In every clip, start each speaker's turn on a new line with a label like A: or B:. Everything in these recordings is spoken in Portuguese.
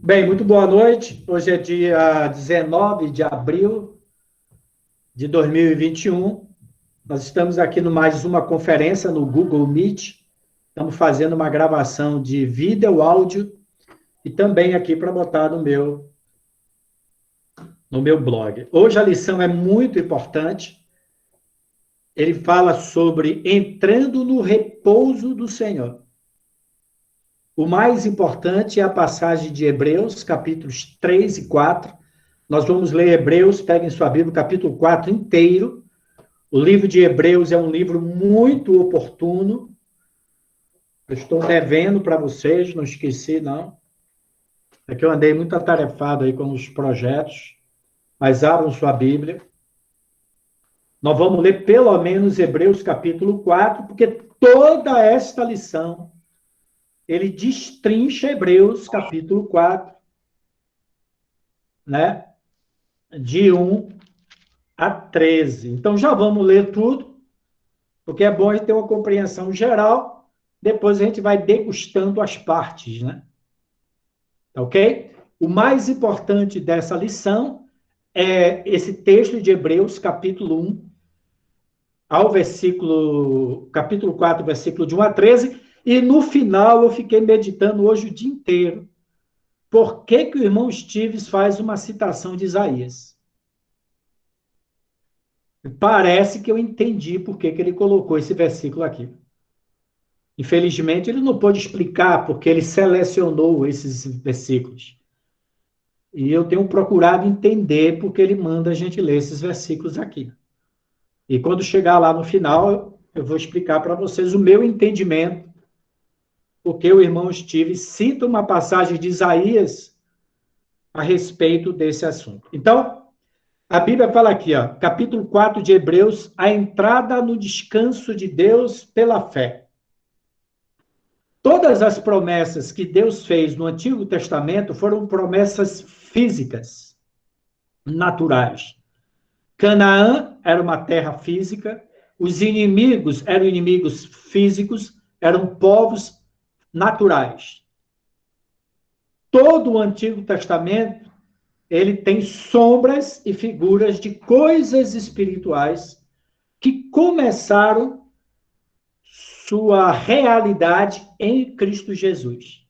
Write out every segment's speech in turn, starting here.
A: Bem, muito boa noite. Hoje é dia 19 de abril de 2021. Nós estamos aqui no mais uma conferência no Google Meet. Estamos fazendo uma gravação de vídeo, áudio e também aqui para botar no meu blog. Hoje a lição é muito importante. Ele fala sobre entrando no repouso do Senhor. O mais importante é a passagem de Hebreus, capítulos 3 e 4. Nós vamos ler Hebreus, peguem sua Bíblia, capítulo 4 inteiro. O livro de Hebreus é um livro muito oportuno. Eu estou devendo para vocês, não esqueci, não. É que eu andei muito atarefado aí com os projetos, mas abram sua Bíblia. Nós vamos ler pelo menos Hebreus, capítulo 4, porque toda esta lição ele destrincha Hebreus, capítulo 4, né? De 1 a 13. Então, já vamos ler tudo, porque é bom a gente ter uma compreensão geral, depois a gente vai degustando as partes, né? Ok? O mais importante dessa lição é esse texto de Hebreus, capítulo 1, ao capítulo 4, versículo de 1 a 13, e no final eu fiquei meditando hoje o dia inteiro por que o irmão Stives faz uma citação de Isaías. Parece que eu entendi por que ele colocou esse versículo aqui. Infelizmente, ele não pôde explicar porque ele selecionou esses versículos. E eu tenho procurado entender porque ele manda a gente ler esses versículos aqui. E quando chegar lá no final, eu vou explicar para vocês o meu entendimento, porque o irmão Steve cita uma passagem de Isaías a respeito desse assunto. Então, a Bíblia fala aqui, ó, capítulo 4 de Hebreus, a entrada no descanso de Deus pela fé. Todas as promessas que Deus fez no Antigo Testamento foram promessas físicas, naturais. Canaã era uma terra física, os inimigos eram inimigos físicos, eram povos naturais. Todo o Antigo Testamento, ele tem sombras e figuras de coisas espirituais que começaram sua realidade em Cristo Jesus.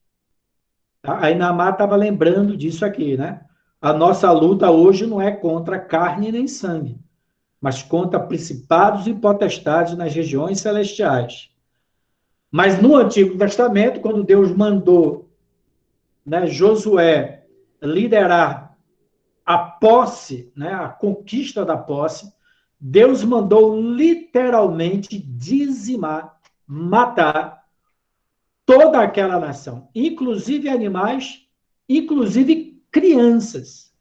A: A Inamá estava lembrando disso aqui, né? A nossa luta hoje não é contra carne nem sangue, mas contra principados e potestades nas regiões celestiais. Mas no Antigo Testamento, quando Deus mandou, né, Josué liderar a posse, né, a conquista da posse, Deus mandou literalmente dizimar, matar toda aquela nação, inclusive animais, inclusive crianças.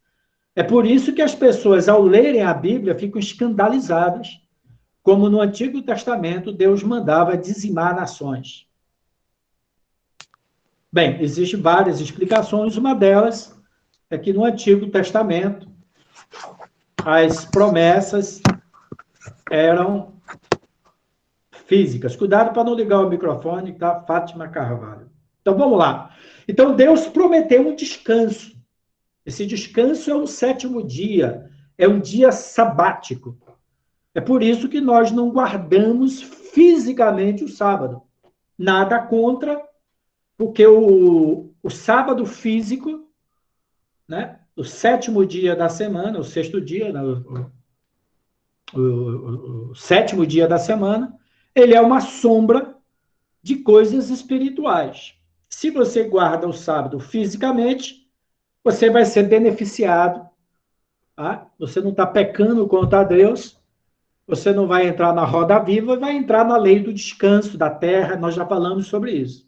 A: É por isso que as pessoas, ao lerem a Bíblia, ficam escandalizadas, como no Antigo Testamento Deus mandava dizimar nações. Bem, existem várias explicações, uma delas é que no Antigo Testamento as promessas eram físicas. Cuidado para não ligar o microfone, tá? Fátima Carvalho. Então, vamos lá. Então, Deus prometeu um descanso. Esse descanso é o 7º dia, é um dia sabático. É por isso que nós não guardamos fisicamente o sábado. Nada contra, porque o sábado físico, né, o 7º dia da semana, o 6º dia, né, o 7º dia da semana, ele é uma sombra de coisas espirituais. Se você guarda o sábado fisicamente, você vai ser beneficiado. Tá? Você não está pecando contra Deus, você não vai entrar na roda viva, vai entrar na lei do descanso da terra, nós já falamos sobre isso.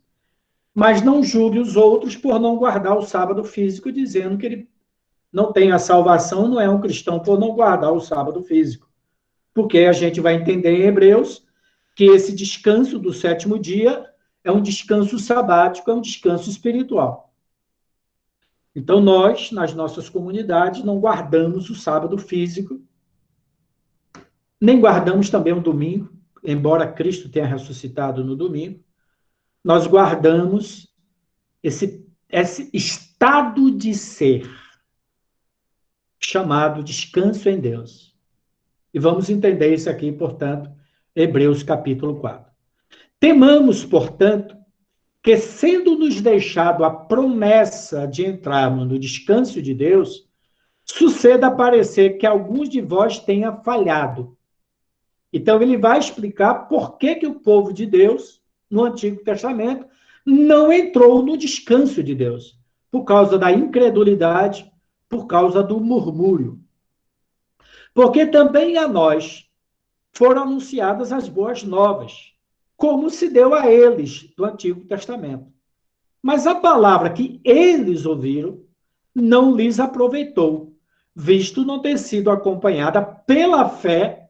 A: Mas não julgue os outros por não guardar o sábado físico, dizendo que ele não tem a salvação, não é um cristão por não guardar o sábado físico. Porque a gente vai entender em Hebreus que esse descanso do 7º dia é um descanso sabático, é um descanso espiritual. Então, nós, nas nossas comunidades, não guardamos o sábado físico, nem guardamos também o domingo, embora Cristo tenha ressuscitado no domingo, nós guardamos esse estado de ser, chamado descanso em Deus. E vamos entender isso aqui, portanto, Hebreus capítulo 4. Temamos, portanto, que sendo-nos deixado a promessa de entrarmos no descanso de Deus, suceda parecer que alguns de vós tenha falhado. Então, ele vai explicar por que o povo de Deus, no Antigo Testamento, não entrou no descanso de Deus, por causa da incredulidade, por causa do murmúrio. Porque também a nós foram anunciadas as boas novas, como se deu a eles do Antigo Testamento. Mas a palavra que eles ouviram não lhes aproveitou, visto não ter sido acompanhada pela fé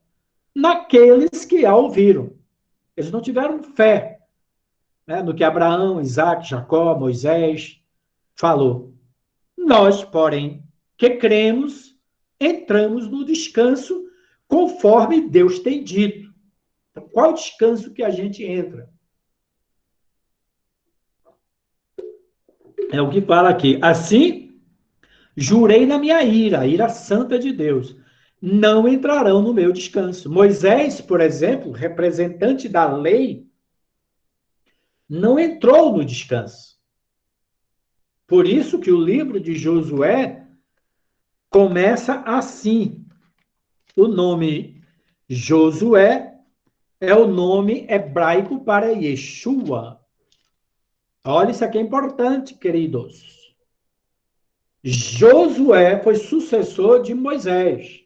A: naqueles que a ouviram. Eles não tiveram fé, né, no que Abraão, Isaac, Jacó, Moisés falou. Nós, porém, que cremos, entramos no descanso conforme Deus tem dito. Então, qual descanso que a gente entra? É o que fala aqui. Assim, jurei na minha ira, a ira santa de Deus, não entrarão no meu descanso. Moisés, por exemplo, representante da lei, não entrou no descanso. Por isso que o livro de Josué começa assim. O nome Josué é o nome hebraico para Yeshua. Olha, isso aqui é importante, queridos. Josué foi sucessor de Moisés.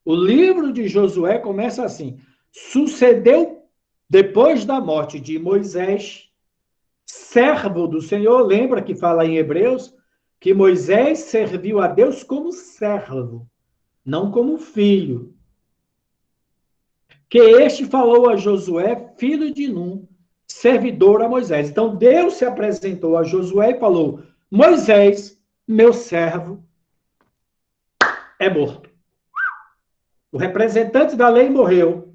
A: O livro de Josué começa assim: sucedeu depois da morte de Moisés, servo do Senhor. Lembra que fala em Hebreus que Moisés serviu a Deus como servo, não como filho. Que este falou a Josué, filho de Num, servidor a Moisés. Então Deus se apresentou a Josué e falou: Moisés, meu servo, é morto. O representante da lei morreu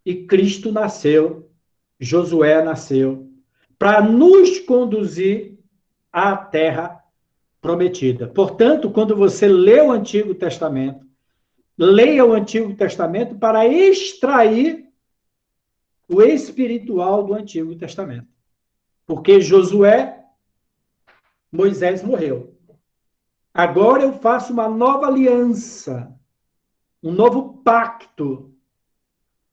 A: e Cristo nasceu, Josué nasceu, para nos conduzir à terra prometida. Portanto, quando você lê o Antigo Testamento, leia o Antigo Testamento para extrair o espiritual do Antigo Testamento. Porque Josué, Moisés morreu. Agora eu faço uma nova aliança, um novo pacto.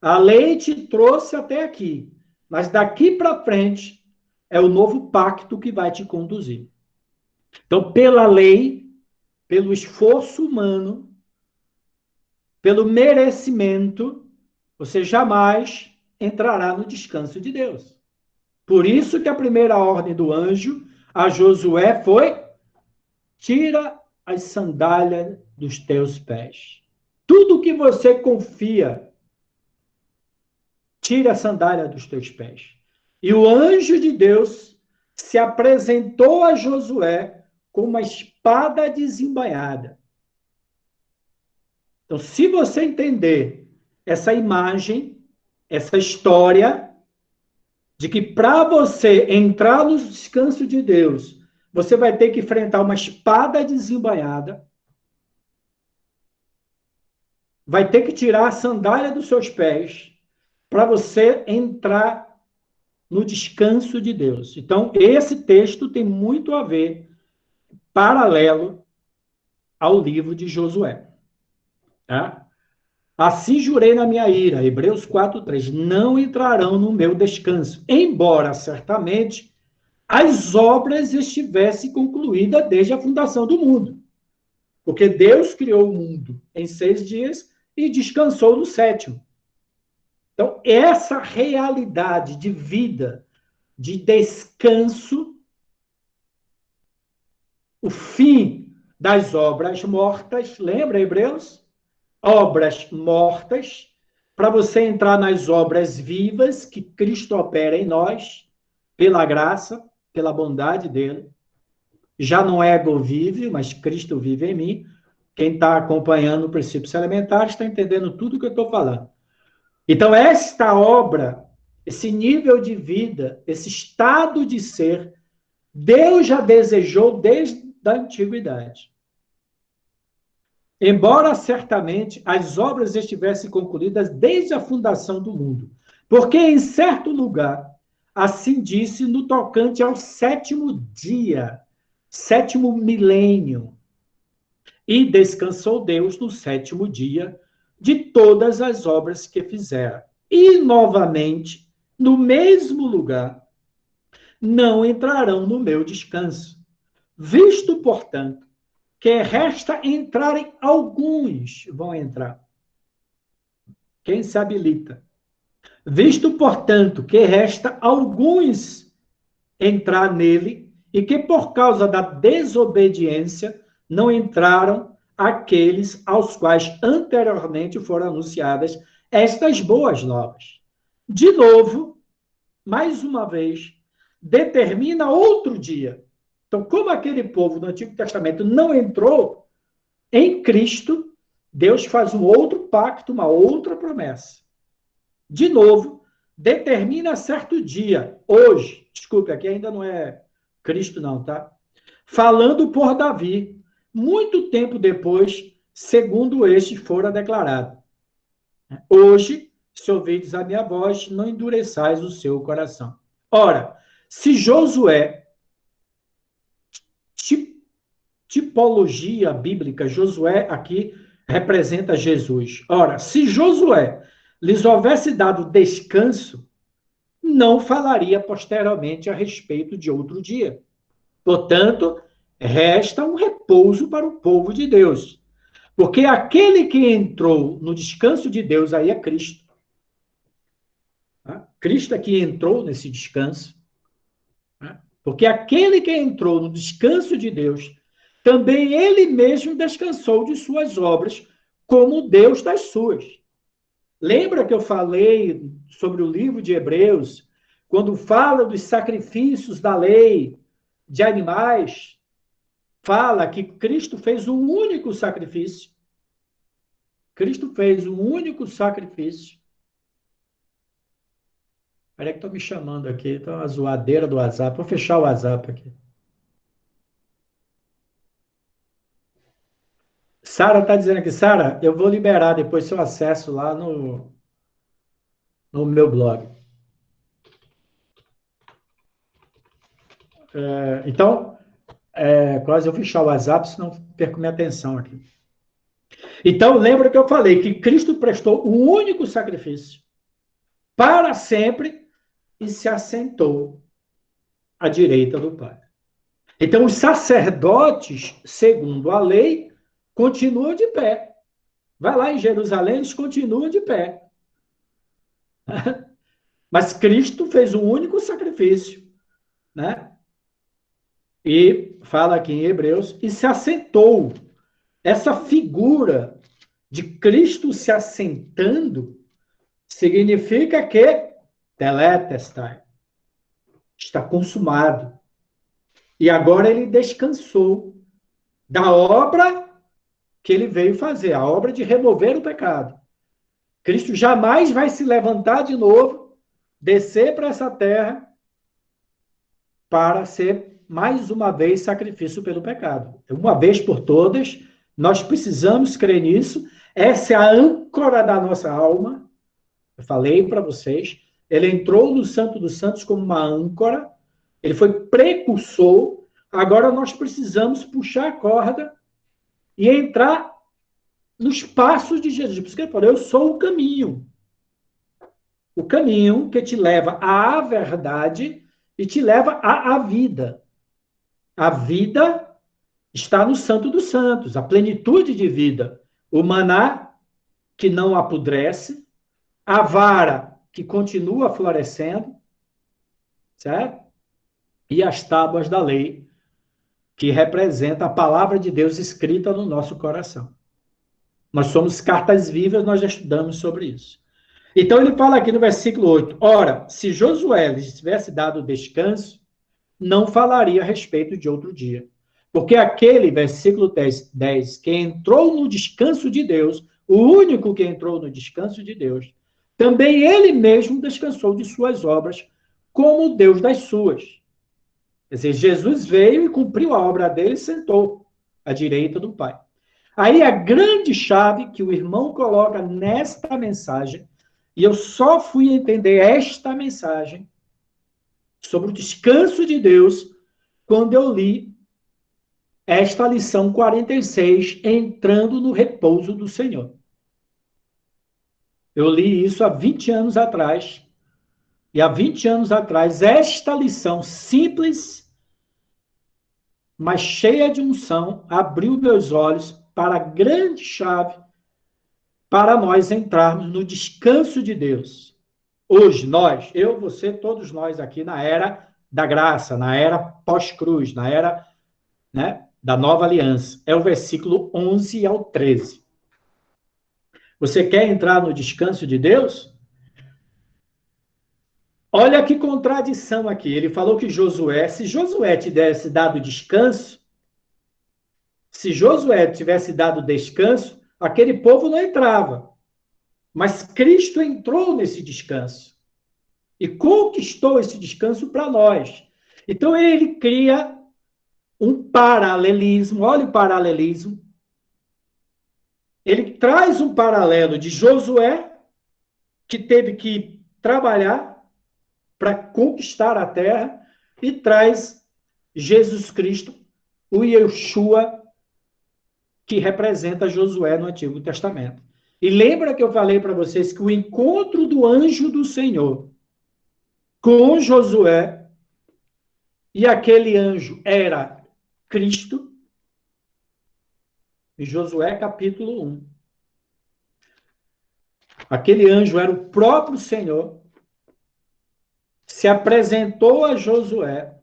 A: A lei te trouxe até aqui, mas daqui para frente é o novo pacto que vai te conduzir. Então, pela lei, pelo esforço humano, pelo merecimento, você jamais entrará no descanso de Deus. Por isso que a primeira ordem do anjo a Josué foi: tira as sandálias dos teus pés. Tudo que você confia, tira a sandália dos teus pés. E o anjo de Deus se apresentou a Josué com uma espada desembainhada. Então, se você entender essa imagem, essa história, de que para você entrar no descanso de Deus, você vai ter que enfrentar uma espada desembainhada, vai ter que tirar a sandália dos seus pés para você entrar no descanso de Deus. Então, esse texto tem muito a ver, paralelo ao livro de Josué. Tá? Assim jurei na minha ira, Hebreus 4:3, não entrarão no meu descanso, embora certamente as obras estivessem concluídas desde a fundação do mundo. Porque Deus criou o mundo em 6 dias e descansou no 7º. Então, essa realidade de vida, de descanso, o fim das obras mortas, lembra, Hebreus? Obras mortas, para você entrar nas obras vivas que Cristo opera em nós, pela graça, pela bondade dele. Já não é ego vive, mas Cristo vive em mim. Quem está acompanhando princípios elementares está entendendo tudo que eu estou falando. Então, esta obra, esse nível de vida, esse estado de ser, Deus já desejou desde da antiguidade. Embora certamente as obras estivessem concluídas desde a fundação do mundo, porque em certo lugar assim disse no tocante ao sétimo dia, sétimo milênio, e descansou Deus no sétimo dia de todas as obras que fizera. E novamente, no mesmo lugar, não entrarão no meu descanso. Visto, portanto, que resta entrarem alguns, vão entrar. Quem se habilita? Visto, portanto, que resta alguns entrar nele, e que por causa da desobediência não entraram aqueles aos quais anteriormente foram anunciadas estas boas novas. De novo, mais uma vez, determina outro dia. Então, como aquele povo do Antigo Testamento não entrou em Cristo, Deus faz um outro pacto, uma outra promessa. De novo, determina certo dia, hoje, desculpe, aqui ainda não é Cristo não, tá? Falando por Davi, muito tempo depois, segundo este fora declarado. Hoje, se ouvides a minha voz, não endureçais o seu coração. Ora, se Josué, tipologia bíblica, Josué aqui representa Jesus. Ora, se Josué lhes houvesse dado descanso, não falaria posteriormente a respeito de outro dia. Portanto, resta um repouso para o povo de Deus. Porque aquele que entrou no descanso de Deus, aí é Cristo. Cristo é que entrou nesse descanso. Porque aquele que entrou no descanso de Deus, também ele mesmo descansou de suas obras, como Deus das suas. Lembra que eu falei sobre o livro de Hebreus, quando fala dos sacrifícios da lei de animais, fala que Cristo fez um único sacrifício. Cristo fez um único sacrifício. Olha que estão me chamando aqui, está uma zoadeira do WhatsApp. Vou fechar o WhatsApp aqui. Sara está dizendo aqui, Sara, eu vou liberar depois seu acesso lá no meu blog. Então, quase eu fechar o WhatsApp, senão perco minha atenção aqui. Então, lembra que eu falei que Cristo prestou um único sacrifício para sempre e se assentou à direita do Pai. Então, os sacerdotes, segundo a lei, continuam de pé. Vai lá em Jerusalém, eles continuam de pé. Mas Cristo fez um único sacrifício, né? E fala aqui em Hebreus, e se assentou. Essa figura de Cristo se assentando significa que teletestai, está consumado. E agora ele descansou da obra que ele veio fazer, a obra de remover o pecado. Cristo jamais vai se levantar de novo, descer para essa terra para ser mais uma vez sacrifício pelo pecado. Uma vez por todas, nós precisamos crer nisso. Essa é a âncora da nossa alma. Eu falei para vocês, ele entrou no Santo dos Santos como uma âncora, ele foi precursor, agora nós precisamos puxar a corda e entrar nos passos de Jesus. Por isso que ele falou, eu sou o caminho. O caminho que te leva à verdade e te leva à vida. A vida está no Santo dos Santos, a plenitude de vida. O maná, que não apodrece, a vara, que continua florescendo, certo? E as tábuas da lei, que representa a palavra de Deus escrita no nosso coração. Nós somos cartas vivas, nós já estudamos sobre isso. Então ele fala aqui no versículo 8, ora, se Josué lhes tivesse dado descanso, não falaria a respeito de outro dia. Porque aquele, versículo 10, que entrou no descanso de Deus, o único que entrou no descanso de Deus, também ele mesmo descansou de suas obras, como Deus das suas. Quer dizer, Jesus veio e cumpriu a obra dele e sentou à direita do Pai. Aí a grande chave que o irmão coloca nesta mensagem, e eu só fui entender esta mensagem sobre o descanso de Deus quando eu li esta lição 46, entrando no repouso do Senhor. Eu li isso há 20 anos atrás, e há 20 anos atrás, esta lição simples, mas cheia de unção, abriu meus olhos para a grande chave para nós entrarmos no descanso de Deus. Hoje, nós, eu, você, todos nós aqui na era da graça, na era pós-cruz, na era, né, da nova aliança. É o versículo 11 ao 13. Você quer entrar no descanso de Deus? Olha que contradição aqui. Ele falou que Josué, se Josué tivesse dado descanso, se Josué tivesse dado descanso, aquele povo não entrava. Mas Cristo entrou nesse descanso e conquistou esse descanso para nós. Então ele cria um paralelismo, olha o paralelismo. Ele traz um paralelo de Josué, que teve que trabalhar para conquistar a terra, e traz Jesus Cristo, o Yeshua, que representa Josué no Antigo Testamento. E lembra que eu falei para vocês que o encontro do anjo do Senhor com Josué, e aquele anjo era Cristo, em Josué capítulo 1. Aquele anjo era o próprio Senhor, se apresentou a Josué,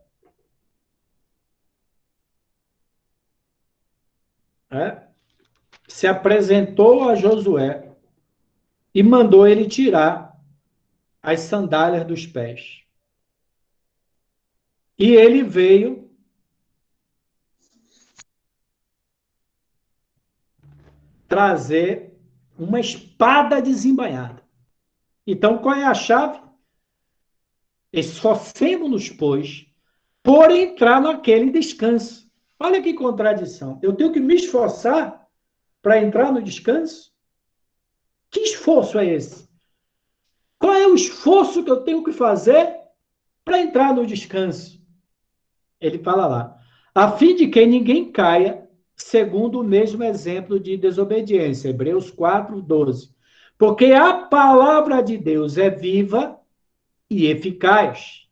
A: se apresentou a Josué e mandou ele tirar as sandálias dos pés. E ele veio trazer uma espada desembainhada. Então, qual é a chave? Esforcemos-nos, pois, por entrar naquele descanso. Olha que contradição. Eu tenho que me esforçar para entrar no descanso? Que esforço é esse? Qual é o esforço que eu tenho que fazer para entrar no descanso? Ele fala lá, a fim de que ninguém caia segundo o mesmo exemplo de desobediência. Hebreus 4, 12. Porque a palavra de Deus é viva e eficaz,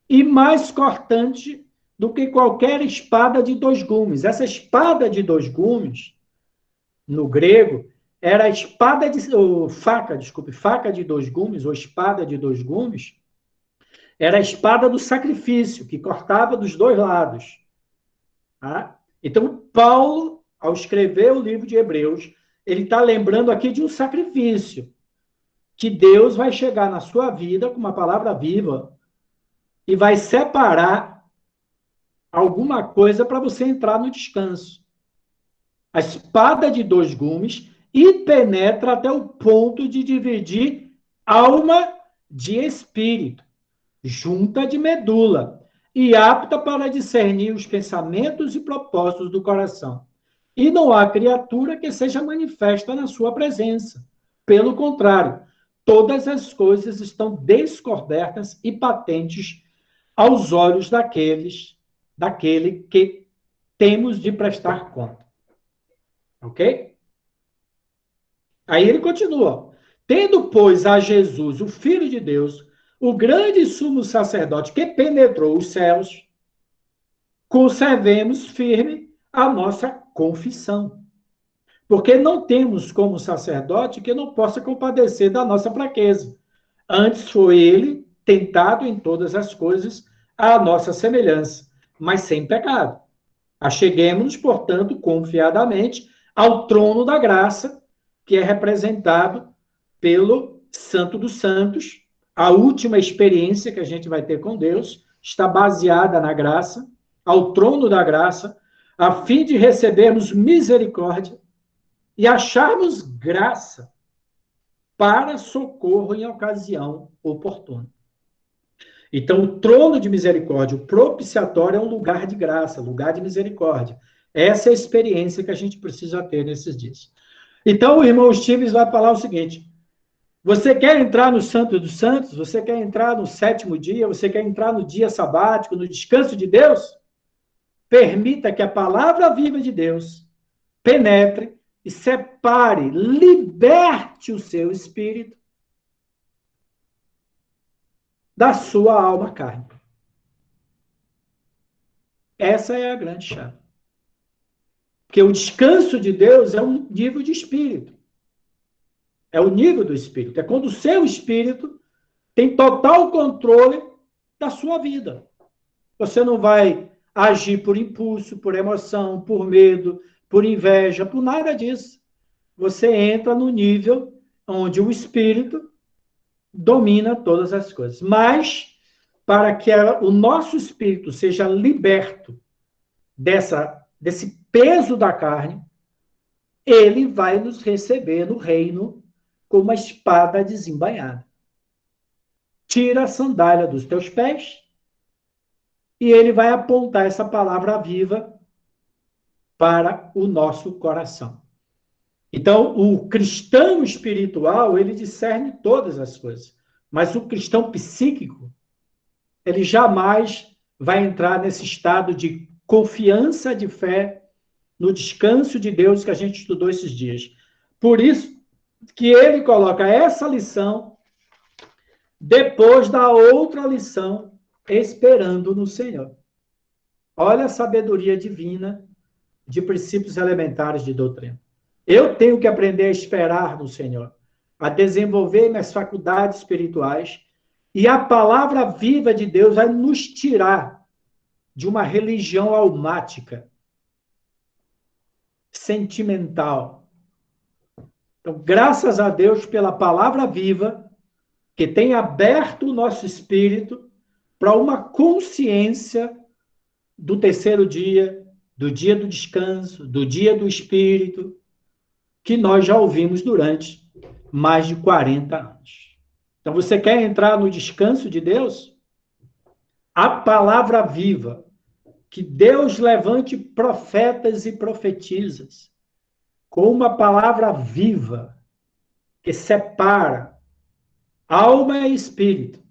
A: e mais cortante do que qualquer espada de dois gumes. Essa espada de dois gumes, no grego, era a espada de, ou faca, desculpe, faca de dois gumes, ou espada de dois gumes, era a espada do sacrifício, que cortava dos dois lados. Tá? Então, Paulo, ao escrever o livro de Hebreus, ele está lembrando aqui de um sacrifício, que Deus vai chegar na sua vida com uma palavra viva e vai separar alguma coisa para você entrar no descanso. A espada de dois gumes e penetra até o ponto de dividir alma de espírito, junta de medula, e apta para discernir os pensamentos e propósitos do coração. E não há criatura que seja manifesta na sua presença. Pelo contrário, todas as coisas estão descobertas e patentes aos olhos daquele que temos de prestar conta. Ok? Aí ele continua. Tendo, pois, a Jesus, o Filho de Deus, o grande sumo sacerdote que penetrou os céus, conservemos firme a nossa confissão. Porque não temos como sacerdote que não possa compadecer da nossa fraqueza. Antes foi ele tentado em todas as coisas à nossa semelhança, mas sem pecado. Acheguemos-nos, portanto, confiadamente ao trono da graça, que é representado pelo Santo dos Santos. A última experiência que a gente vai ter com Deus está baseada na graça, ao trono da graça, a fim de recebermos misericórdia e acharmos graça para socorro em ocasião oportuna. Então, o trono de misericórdia, o propiciatório, é um lugar de graça, lugar de misericórdia. Essa é a experiência que a gente precisa ter nesses dias. Então, o irmão Stevens vai falar o seguinte: você quer entrar no Santo dos Santos? Você quer entrar no sétimo dia? Você quer entrar no dia sabático, no descanso de Deus? Permita que a palavra viva de Deus penetre e separe, liberte o seu espírito da sua alma carne. Essa é a grande chave. Porque o descanso de Deus é um nível de espírito. É o nível do espírito. É quando o seu espírito tem total controle da sua vida. Você não vai agir por impulso, por emoção, por medo, por inveja, por nada disso. Você entra no nível onde o espírito domina todas as coisas. Mas, para que o nosso espírito seja liberto desse peso da carne, ele vai nos receber no reino com uma espada desembainhada. Tira a sandália dos teus pés e ele vai apontar essa palavra viva para o nosso coração. Então, o cristão espiritual, ele discerne todas as coisas. Mas o cristão psíquico, ele jamais vai entrar nesse estado de confiança, de fé, no descanso de Deus que a gente estudou esses dias. Por isso que ele coloca essa lição depois da outra lição, esperando no Senhor. Olha a sabedoria divina de princípios elementares de doutrina. Eu tenho que aprender a esperar no Senhor, a desenvolver minhas faculdades espirituais, e a palavra viva de Deus vai nos tirar de uma religião almática, sentimental. Então, graças a Deus pela palavra viva, que tem aberto o nosso espírito para uma consciência do terceiro dia, do dia do descanso, do dia do espírito, que nós já ouvimos durante mais de 40 anos. Então, você quer entrar no descanso de Deus? A palavra viva, que Deus levante profetas e profetizas, com uma palavra viva, que separa alma e espírito.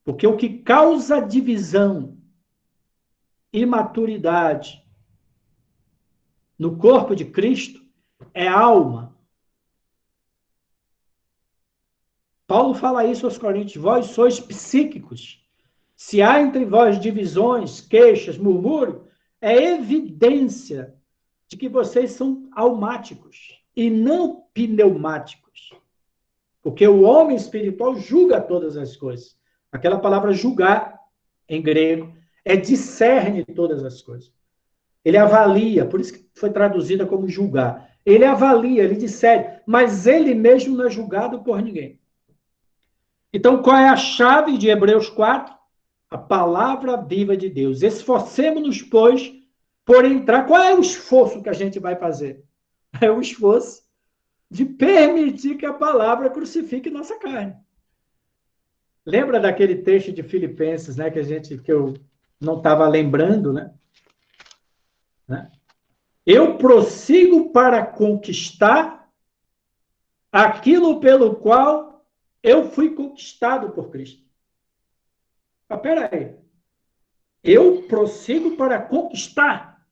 A: Porque o que causa divisão, imaturidade no corpo de Cristo é alma. Paulo fala isso aos Coríntios: vós sois psíquicos. Se há entre vós divisões, queixas, murmúrio, é evidência de que vocês são almáticos e não pneumáticos. Porque o homem espiritual julga todas as coisas. Aquela palavra julgar, em grego, é discerne todas as coisas. Ele avalia, por isso que foi traduzida como julgar. Ele avalia, ele discerne, mas ele mesmo não é julgado por ninguém. Então, qual é a chave de Hebreus 4? A palavra viva de Deus. Esforcemos-nos, pois, por entrar. Qual é o esforço que a gente vai fazer? É o esforço de permitir que a palavra crucifique nossa carne. Lembra daquele texto de Filipenses, né, que eu não estava lembrando, né? Eu prossigo para conquistar aquilo pelo qual eu fui conquistado por Cristo. Mas peraí. Eu prossigo para conquistar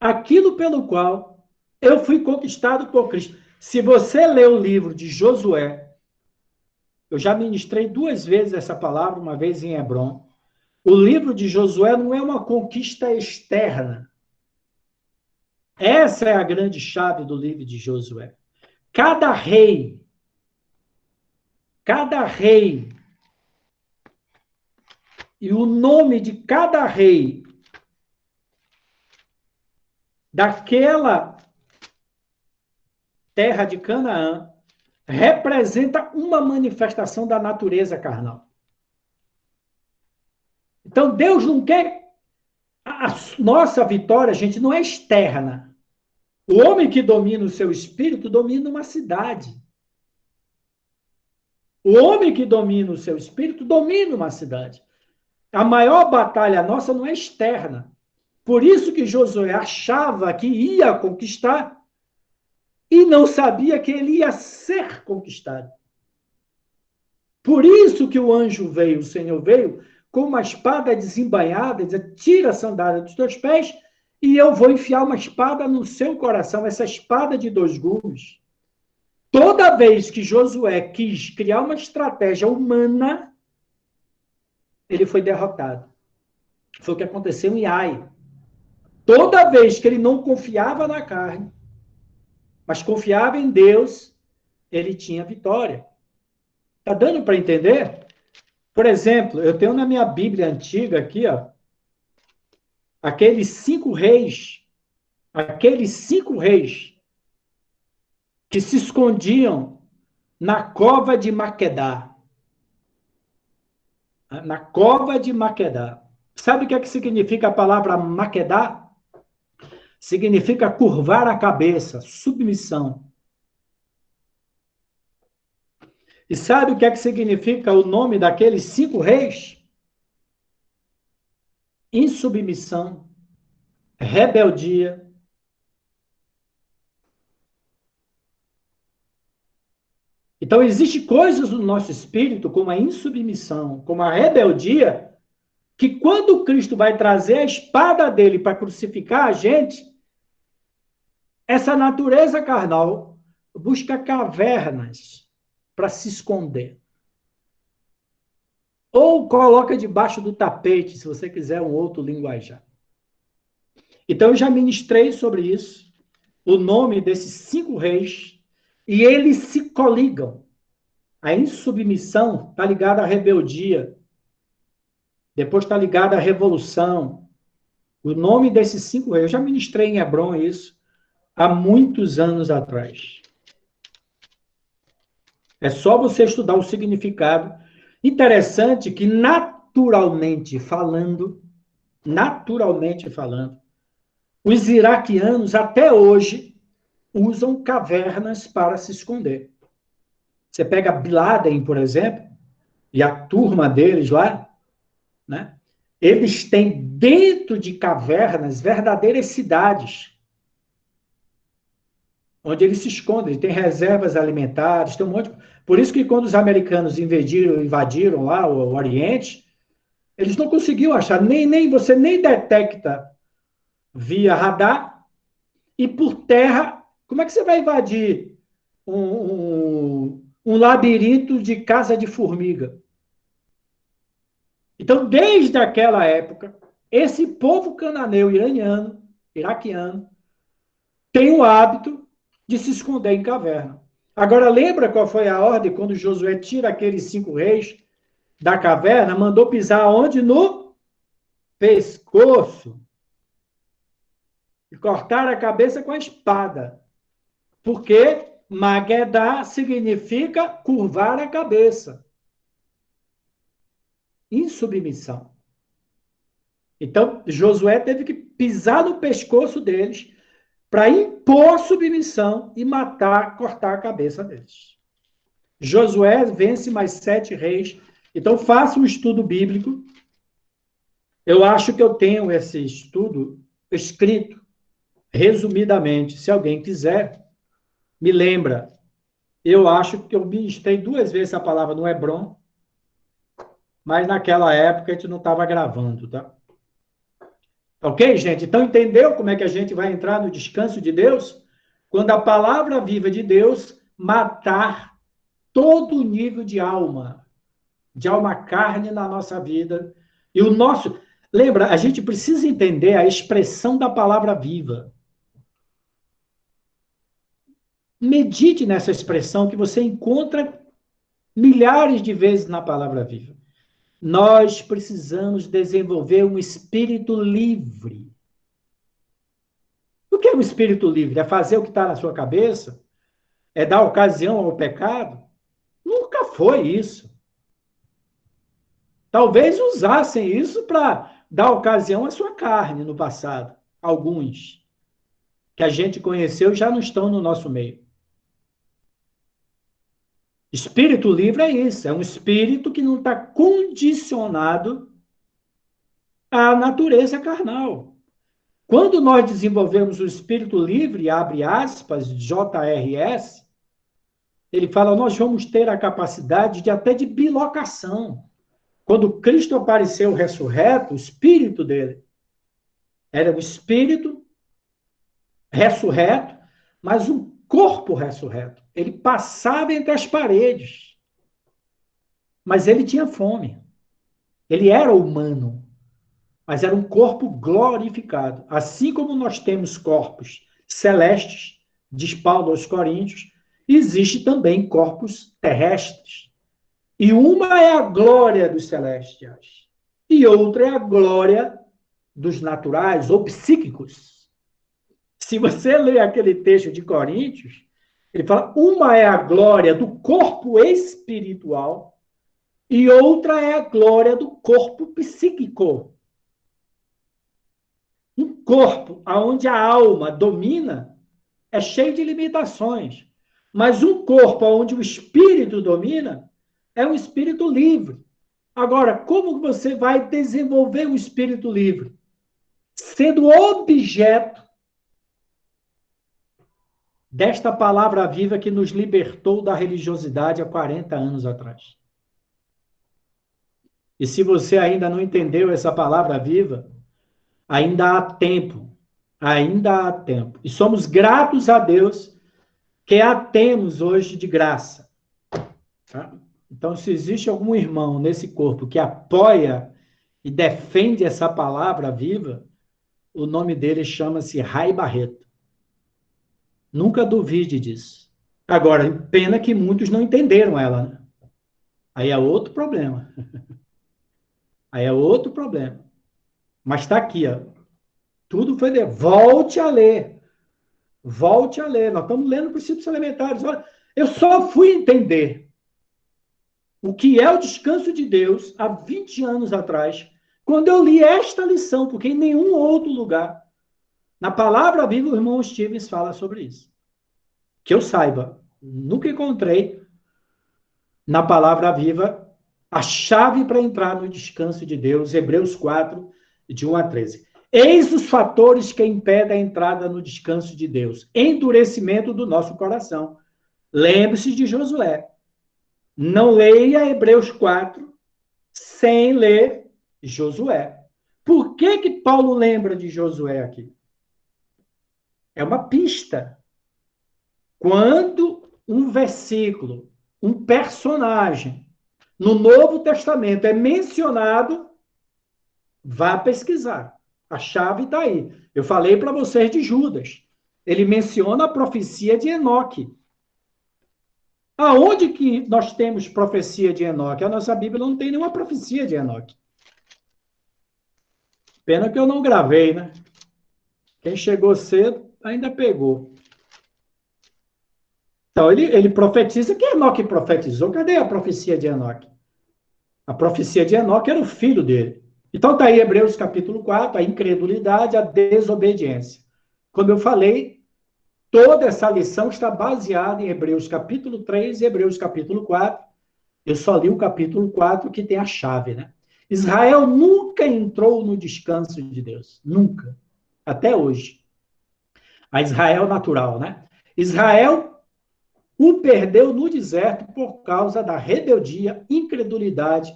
A: aquilo pelo qual eu fui conquistado por Cristo. Se você ler o livro de Josué, eu já ministrei 2 vezes essa palavra, uma vez em Hebron. O livro de Josué não é uma conquista externa. Essa é a grande chave do livro de Josué. Cada rei, e o nome de cada rei daquela terra de Canaã representa uma manifestação da natureza carnal. Então, Deus não quer... A nossa vitória, gente, não é externa. O homem que domina o seu espírito domina uma cidade. O homem que domina o seu espírito domina uma cidade. A maior batalha nossa não é externa. Por isso que Josué achava que ia conquistar e não sabia que ele ia ser conquistado. Por isso que o anjo veio, o Senhor veio, com uma espada desembainhada, diz, tira a sandália dos teus pés e eu vou enfiar uma espada no seu coração, essa espada de 2 gumes. Toda vez que Josué quis criar uma estratégia humana, ele foi derrotado. Foi o que aconteceu em Ai. Toda vez que ele não confiava na carne, mas confiava em Deus, ele tinha vitória. Está dando para entender? Por exemplo, eu tenho na minha Bíblia antiga aqui, ó, aqueles 5 reis que se escondiam na cova de Maquedá. Na cova de Maquedá. Sabe o que é que significa a palavra Maquedá? Significa curvar a cabeça, submissão. E sabe o que é que significa o nome daqueles 5 reis? Insubmissão, rebeldia. Então, existem coisas no nosso espírito, como a insubmissão, como a rebeldia, que quando Cristo vai trazer a espada dele para crucificar a gente, essa natureza carnal busca cavernas para se esconder. Ou coloca debaixo do tapete, se você quiser um outro linguajar. Então, eu já ministrei sobre isso, o nome desses 5 reis, e eles se coligam. A insubmissão está ligada à rebeldia, depois está ligada à revolução. O nome desses 5 reis, eu já ministrei em Hebron isso, há muitos anos atrás. É só você estudar o significado. Interessante que, naturalmente falando, os iraquianos até hoje usam cavernas para se esconder. Você pega Bin Laden, por exemplo, e a turma deles lá, né? Eles têm dentro de cavernas verdadeiras cidades, onde eles se escondem, tem reservas alimentares, tem um monte. Por isso que quando os americanos invadiram lá o Oriente, eles não conseguiam achar, você nem detecta via radar, e por terra, como é que você vai invadir um labirinto de casa de formiga? Então, desde aquela época, esse povo cananeu iraniano, iraquiano, tem o hábito de se esconder em caverna. Agora, lembra qual foi a ordem quando Josué tira aqueles 5 reis da caverna? Mandou pisar onde? No pescoço. E cortar a cabeça com a espada. Porque Magedá significa curvar a cabeça. Insubmissão. Então, Josué teve que pisar no pescoço deles para impor submissão e cortar a cabeça deles. Josué vence mais 7 reis. Então, faça um estudo bíblico. Eu acho que eu tenho esse estudo escrito, resumidamente. Se alguém quiser, me lembra. Eu acho que eu ministrei 2 vezes a palavra no Hebron, mas naquela época a gente não estava gravando, tá? Ok, gente? Então, entendeu como é que a gente vai entrar no descanso de Deus? Quando a palavra viva de Deus matar todo o nível de alma carne na nossa vida. E o nosso... Lembra, a gente precisa entender a expressão da palavra viva. Medite nessa expressão que você encontra milhares de vezes na palavra viva. Nós precisamos desenvolver um espírito livre. O que é um espírito livre? É fazer o que está na sua cabeça? É dar ocasião ao pecado? Nunca foi isso. Talvez usassem isso para dar ocasião à sua carne no passado. Alguns que a gente conheceu já não estão no nosso meio. Espírito livre é isso, é um espírito que não está condicionado à natureza carnal. Quando nós desenvolvemos o espírito livre, abre aspas, JRS, ele fala, nós vamos ter a capacidade de até de bilocação. Quando Cristo apareceu ressurreto, o espírito dele era um espírito ressurreto, mas um corpo ressurreto. Ele passava entre as paredes, mas ele tinha fome. Ele era humano, mas era um corpo glorificado. Assim como nós temos corpos celestes, diz Paulo aos Coríntios, existe também corpos terrestres. E uma é a glória dos celestiais, e outra é a glória dos naturais ou psíquicos. Se você ler aquele texto de Coríntios, ele fala, uma é a glória do corpo espiritual e outra é a glória do corpo psíquico. Um corpo onde a alma domina é cheio de limitações, mas um corpo onde o espírito domina é um espírito livre. Agora, como você vai desenvolver um espírito livre? Sendo objeto desta palavra viva que nos libertou da religiosidade há 40 anos atrás. E se você ainda não entendeu essa palavra viva, ainda há tempo. Ainda há tempo. E somos gratos a Deus que a temos hoje de graça. Tá? Então, se existe algum irmão nesse corpo que apoia e defende essa palavra viva, o nome dele chama-se Rai Barreto. Nunca duvide disso. Agora, pena que muitos não entenderam ela, né? Aí é outro problema. Aí é outro problema. Mas está aqui, ó. Tudo foi ler. Volte a ler. Volte a ler. Nós estamos lendo princípios elementares. Olha, eu só fui entender o que é o descanso de Deus há 20 anos atrás, quando eu li esta lição, porque em nenhum outro lugar, na palavra viva, o irmão Stevens fala sobre isso. Que eu saiba, nunca encontrei na palavra viva a chave para entrar no descanso de Deus, Hebreus 4, de 1 a 13. Eis os fatores que impedem a entrada no descanso de Deus. Endurecimento do nosso coração. Lembre-se de Josué. Não leia Hebreus 4 sem ler Josué. Por que que Paulo lembra de Josué aqui? É uma pista. Quando um versículo, um personagem no Novo Testamento é mencionado, vá pesquisar. A chave está aí. Eu falei para vocês de Judas. Ele menciona a profecia de Enoque. Aonde que nós temos profecia de Enoque? A nossa Bíblia não tem nenhuma profecia de Enoque. Pena que eu não gravei, né? Quem chegou cedo ainda pegou. Então, ele profetiza que Enoque profetizou. Cadê a profecia de Enoque? A profecia de Enoque era o filho dele. Então, está aí Hebreus capítulo 4, a incredulidade, a desobediência. Como eu falei, toda essa lição está baseada em Hebreus capítulo 3 e Hebreus capítulo 4. Eu só li o capítulo 4, que tem a chave, né? Israel nunca entrou no descanso de Deus. Nunca. Até hoje. A Israel natural, né? Israel o perdeu no deserto por causa da rebeldia, incredulidade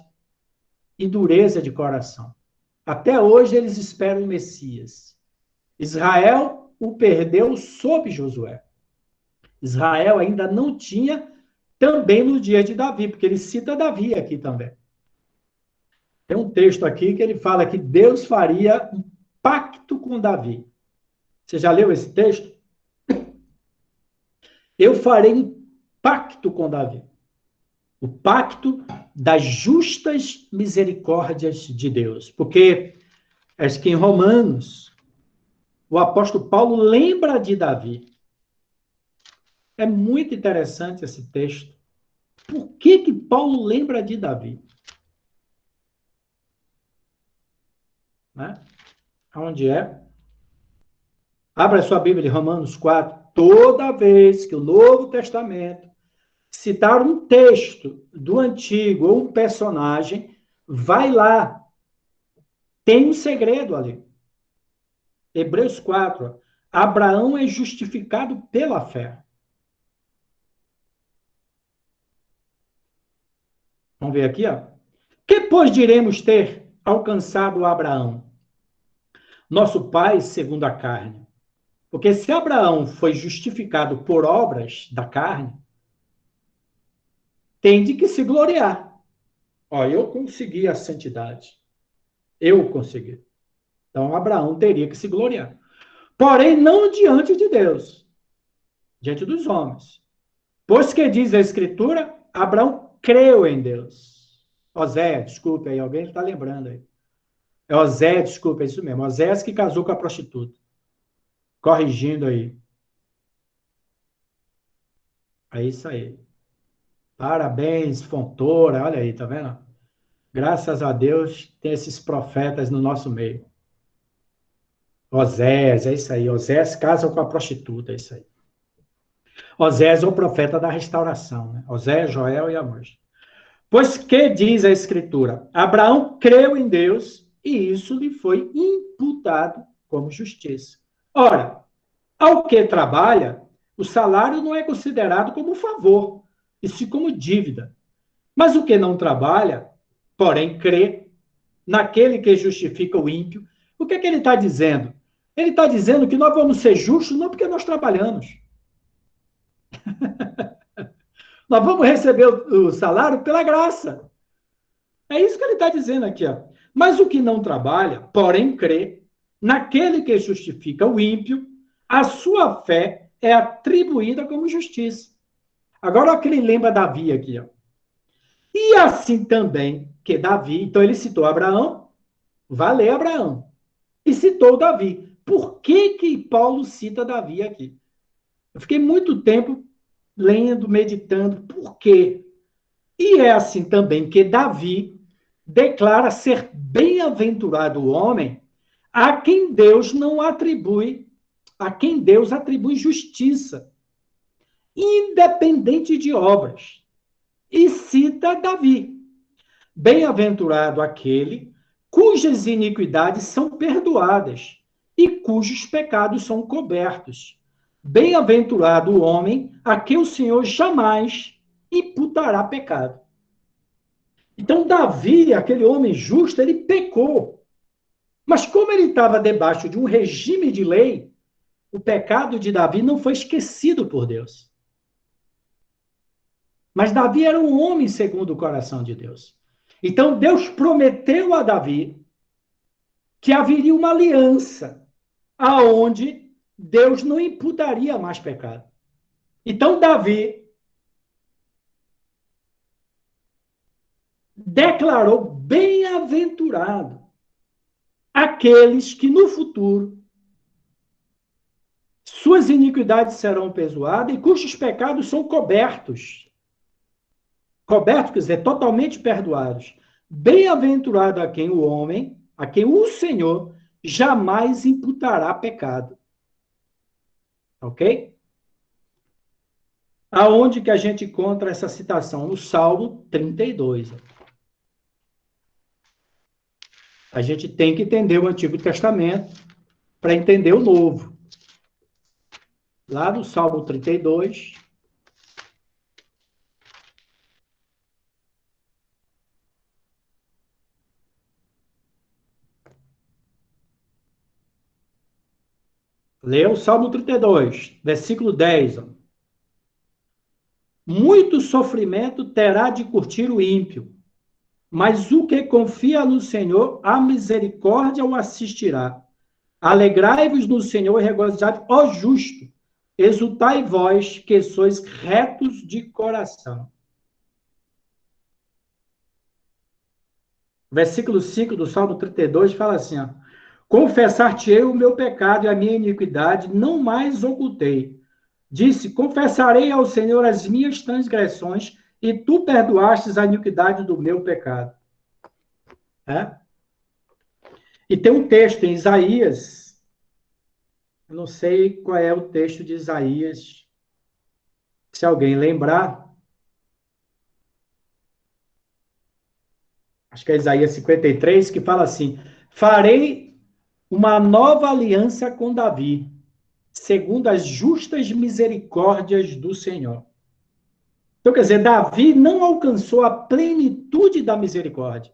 A: e dureza de coração. Até hoje eles esperam o Messias. Israel o perdeu sob Josué. Israel ainda não tinha também no dia de Davi, porque ele cita Davi aqui também. Tem um texto aqui que ele fala que Deus faria um pacto com Davi. Você já leu esse texto? Eu farei um pacto com Davi. O pacto das justas misericórdias de Deus. Porque acho que em Romanos, o apóstolo Paulo lembra de Davi. É muito interessante esse texto. Por que que Paulo lembra de Davi? Né? Onde é? Abra a sua Bíblia em Romanos 4. Toda vez que o Novo Testamento citar um texto do Antigo ou um personagem, vai lá. Tem um segredo ali. Hebreus 4. Abraão é justificado pela fé. Vamos ver aqui, ó. Que, pois, diremos ter alcançado Abraão, nosso pai segundo a carne? Porque se Abraão foi justificado por obras da carne, tem de que se gloriar. Ó, eu consegui a santidade. Eu consegui. Então, Abraão teria que se gloriar. Porém, não diante de Deus, diante dos homens. Pois que diz a Escritura, Abraão creu em Deus. Oséias, desculpe aí, alguém está lembrando aí. É Oséias, desculpa, é isso mesmo. Oséias que casou com a prostituta. Corrigindo aí. É isso aí. Parabéns, Fontoura, olha aí, tá vendo? Graças a Deus tem esses profetas no nosso meio. Oséias, é isso aí. Oséias casa com a prostituta, é isso aí. Oséias é o profeta da restauração, né? Oséias, Joel e Amós. Pois que diz a Escritura? Abraão creu em Deus e isso lhe foi imputado como justiça. Ora, ao que trabalha, o salário não é considerado como favor, e sim como dívida. Mas o que não trabalha, porém crê naquele que justifica o ímpio, o que é que ele está dizendo? Ele está dizendo que nós vamos ser justos não porque nós trabalhamos. Nós vamos receber o salário pela graça. É isso que ele está dizendo aqui. Ó. Mas o que não trabalha, porém crê, naquele que justifica o ímpio, a sua fé é atribuída como justiça. Agora, olha que ele lembra Davi aqui. Ó. E assim também que Davi, então ele citou Abraão, vai ler Abraão, e citou Davi. Por que Paulo cita Davi aqui? Eu fiquei muito tempo lendo, meditando, por quê? E é assim também que Davi declara ser bem-aventurado o homem a quem Deus não atribui, a quem Deus atribui justiça, independente de obras. E cita Davi. Bem-aventurado aquele cujas iniquidades são perdoadas e cujos pecados são cobertos. Bem-aventurado o homem a quem o Senhor jamais imputará pecado. Então, Davi, aquele homem justo, ele pecou. Mas como ele estava debaixo de um regime de lei, o pecado de Davi não foi esquecido por Deus. Mas Davi era um homem segundo o coração de Deus. Então, Deus prometeu a Davi que haveria uma aliança aonde Deus não imputaria mais pecado. Então, Davi declarou bem-aventurado aqueles que no futuro suas iniquidades serão perdoadas e cujos pecados são cobertos. Cobertos, quer dizer, totalmente perdoados. Bem-aventurado a quem o homem, a quem o Senhor jamais imputará pecado. Ok? Aonde que a gente encontra essa citação? No Salmo 32. A gente tem que entender o Antigo Testamento para entender o Novo. Lá no Salmo 32. Lê o Salmo 32, versículo 10. Muito sofrimento terá de curtir o ímpio, mas o que confia no Senhor, a misericórdia o assistirá. Alegrai-vos no Senhor e regozijai, ó justo, exultai vós que sois retos de coração. Versículo 5 do Salmo 32 fala assim, ó, confessar-te-ei o meu pecado e a minha iniquidade, não mais ocultei. Disse, confessarei ao Senhor as minhas transgressões e tu perdoastes a iniquidade do meu pecado. É? E tem um texto em Isaías, eu não sei qual é o texto de Isaías, se alguém lembrar, acho que é Isaías 53, que fala assim: farei uma nova aliança com Davi, segundo as justas misericórdias do Senhor. Então, quer dizer, Davi não alcançou a plenitude da misericórdia.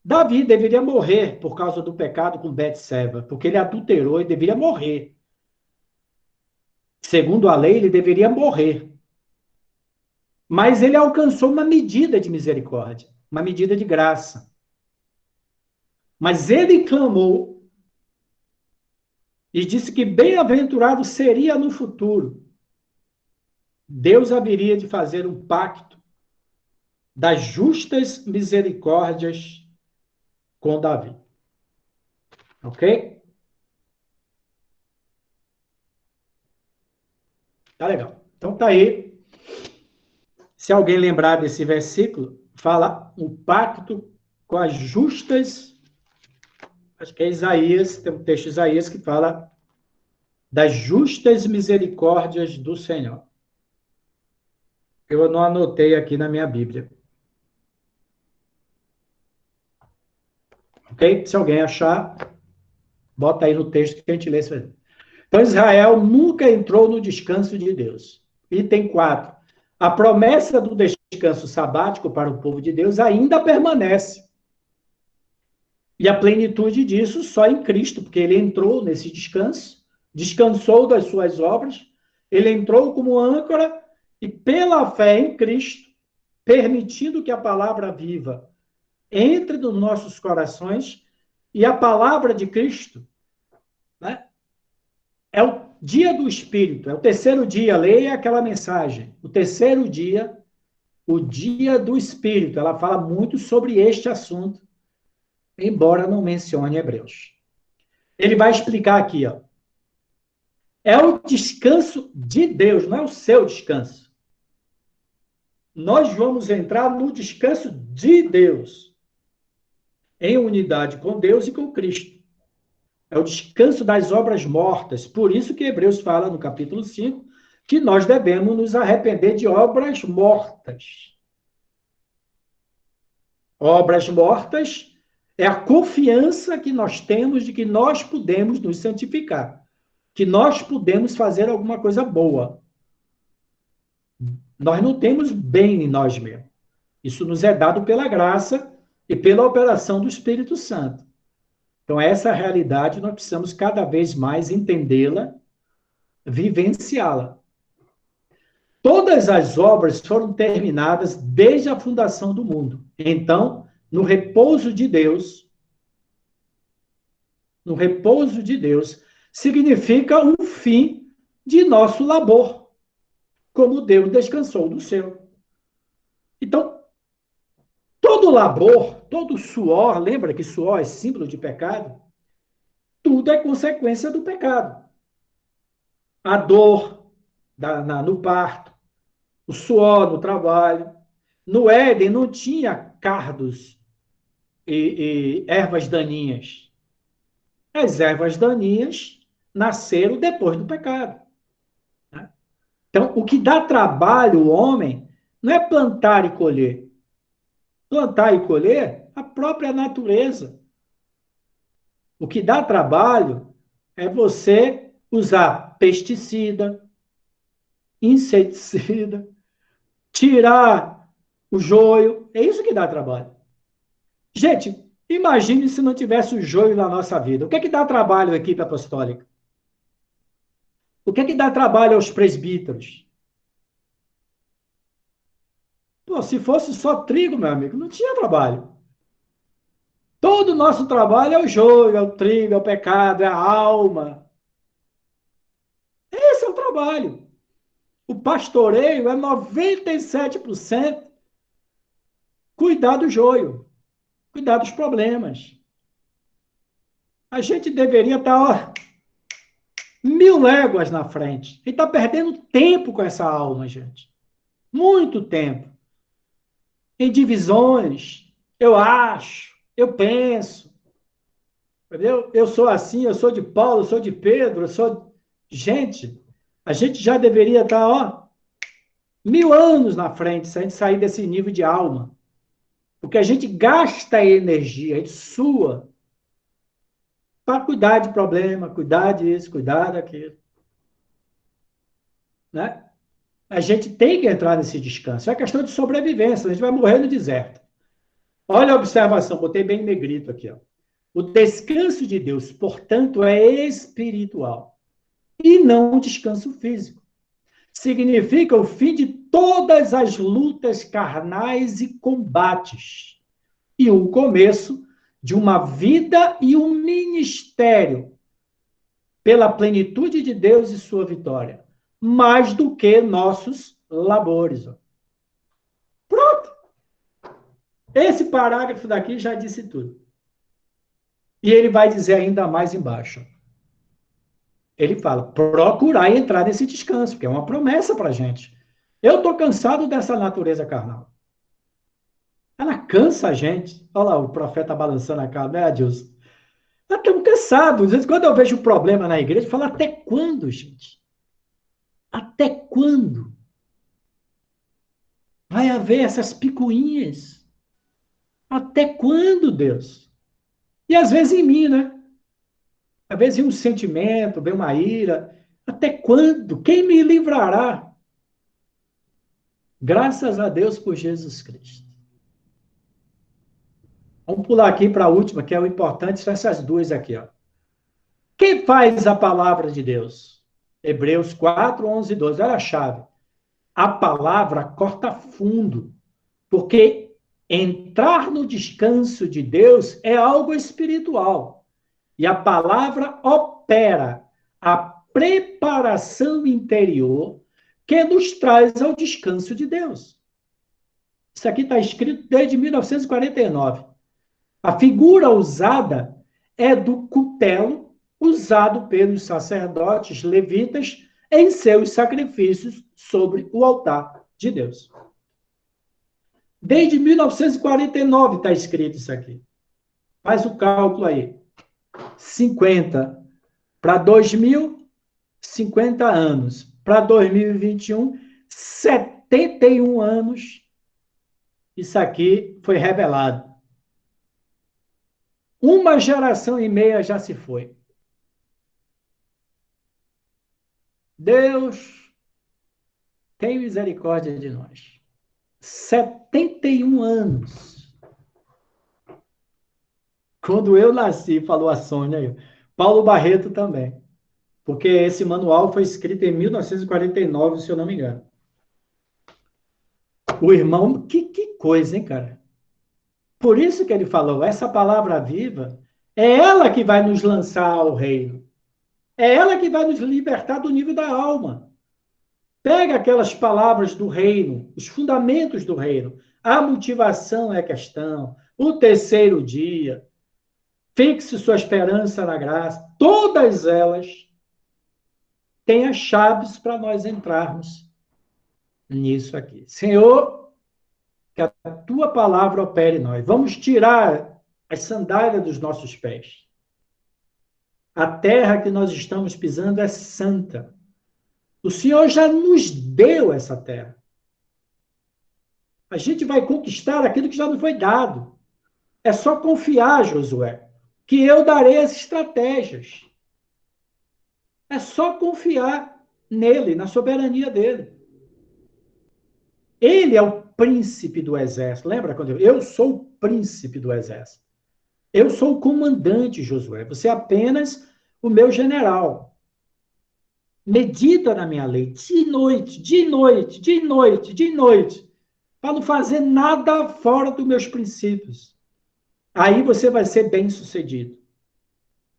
A: Davi deveria morrer por causa do pecado com Betseba, porque ele adulterou e deveria morrer. Segundo a lei, ele deveria morrer. Mas ele alcançou uma medida de misericórdia, uma medida de graça. Mas ele clamou e disse que bem-aventurado seria no futuro. Deus haveria de fazer um pacto das justas misericórdias com Davi. Ok? Tá legal. Então tá aí. Se alguém lembrar desse versículo, fala um pacto com as justas. Acho que é Isaías, tem um texto de Isaías que fala das justas misericórdias do Senhor. Eu não anotei aqui na minha Bíblia. Ok? Se alguém achar, bota aí no texto que a gente lê. Então, Israel nunca entrou no descanso de Deus. Item 4. A promessa do descanso sabático para o povo de Deus ainda permanece. E a plenitude disso só em Cristo, porque ele entrou nesse descanso, descansou das suas obras, ele entrou como âncora e, pela fé em Cristo, permitindo que a palavra viva entre nos nossos corações, e a palavra de Cristo, né, é o dia do Espírito, é o terceiro dia, leia aquela mensagem. O terceiro dia, o dia do Espírito, ela fala muito sobre este assunto, embora não mencione Hebreus. Ele vai explicar aqui, ó. É o descanso de Deus, não é o seu descanso. Nós vamos entrar no descanso de Deus, em unidade com Deus e com Cristo. É o descanso das obras mortas. Por isso que Hebreus fala no capítulo 5 que nós devemos nos arrepender de obras mortas. Obras mortas é a confiança que nós temos de que nós podemos nos santificar, que nós podemos fazer alguma coisa boa. Nós não temos bem em nós mesmos. Isso nos é dado pela graça e pela operação do Espírito Santo. Então, essa realidade nós precisamos cada vez mais entendê-la, vivenciá-la. Todas as obras foram terminadas desde a fundação do mundo. Então, no repouso de Deus, significa um fim de nosso labor, como Deus descansou do seu. Então, todo labor, todo suor, lembra que suor é símbolo de pecado? Tudo é consequência do pecado. A dor no parto, o suor no trabalho. No Éden não tinha cardos e ervas daninhas. As ervas daninhas nasceram depois do pecado. Né? Então, o que dá trabalho ao homem não é plantar e colher. Plantar e colher, a própria natureza. O que dá trabalho é você usar pesticida, inseticida, tirar o joio. É isso que dá trabalho. Gente, imagine se não tivesse o joio na nossa vida. O que é que dá trabalho à equipe apostólica? O que é que dá trabalho aos presbíteros? Pô, se fosse só trigo, meu amigo, não tinha trabalho. Todo o nosso trabalho é o joio, é o trigo, é o pecado, é a alma. Esse é o trabalho. O pastoreio é 97% cuidar do joio, cuidar dos problemas. A gente deveria estar, ó, 1000 léguas na frente. E está perdendo tempo com essa alma, gente. Muito tempo. Em divisões, eu acho, eu penso. Entendeu? Eu sou assim, eu sou de Paulo, eu sou de Pedro, eu sou. Gente, a gente já deveria estar, 1000 anos na frente se a gente sair desse nível de alma. Porque a gente gasta energia, a gente sua, para cuidar de problema, cuidar disso, cuidar daquilo. Né? A gente tem que entrar nesse descanso. É questão de sobrevivência, a gente vai morrer no deserto. Olha a observação, botei bem negrito aqui. Ó. O descanso de Deus, portanto, é espiritual e não um descanso físico. Significa o fim de todas as lutas carnais e combates e o começo de uma vida e um ministério pela plenitude de Deus e sua vitória, mais do que nossos labores. Pronto. Esse parágrafo daqui já disse tudo. E ele vai dizer ainda mais embaixo. Ele fala, procurar entrar nesse descanso, porque é uma promessa para a gente. Eu estou cansado dessa natureza carnal. Ela cansa a gente. Olha lá o profeta balançando a cara, né, Adilson? Nós estamos cansados. Às vezes, quando eu vejo um problema na igreja, eu falo, até quando, gente? Até quando vai haver essas picuinhas? Até quando, Deus? E às vezes em mim, né? Às vezes vem um sentimento, vem uma ira. Até quando? Quem me livrará? Graças a Deus por Jesus Cristo. Vamos pular aqui para a última, que é o importante, são essas duas aqui. Ó. Quem faz a palavra de Deus? Hebreus 4, 11 e 12. Olha a chave. A palavra corta fundo, porque entrar no descanso de Deus é algo espiritual. E a palavra opera a preparação interior que nos traz ao descanso de Deus. Isso aqui está escrito desde 1949. A figura usada é do cutelo usado pelos sacerdotes levitas em seus sacrifícios sobre o altar de Deus. Desde 1949 está escrito isso aqui. Faz o cálculo aí. 50 para 2000, 50 anos. Para 2021, 71 anos. Isso aqui foi revelado. Uma geração e meia já se foi. Deus tem misericórdia de nós. 71 anos. Quando eu nasci, falou a Sônia aí. Paulo Barreto também. Porque esse manual foi escrito em 1949, se eu não me engano. O irmão, que coisa, hein, cara? Por isso que ele falou, essa palavra viva é ela que vai nos lançar ao reino. É ela que vai nos libertar do nível da alma. Pega aquelas palavras do reino, os fundamentos do reino. A motivação é a questão. O terceiro dia. Fixe sua esperança na graça. Todas elas têm as chaves para nós entrarmos nisso aqui. Senhor, que a tua palavra opere em nós. Vamos tirar as sandálias dos nossos pés. A terra que nós estamos pisando é santa. O Senhor já nos deu essa terra. A gente vai conquistar aquilo que já nos foi dado. É só confiar, Josué, que eu darei as estratégias. É só confiar nele, na soberania dele. Ele é o príncipe do exército. Lembra quando eu sou o príncipe do exército? Eu sou o comandante, Josué. Você é apenas o meu general. Medita na minha lei de noite, de noite, de noite, de noite, para não fazer nada fora dos meus princípios. Aí você vai ser bem-sucedido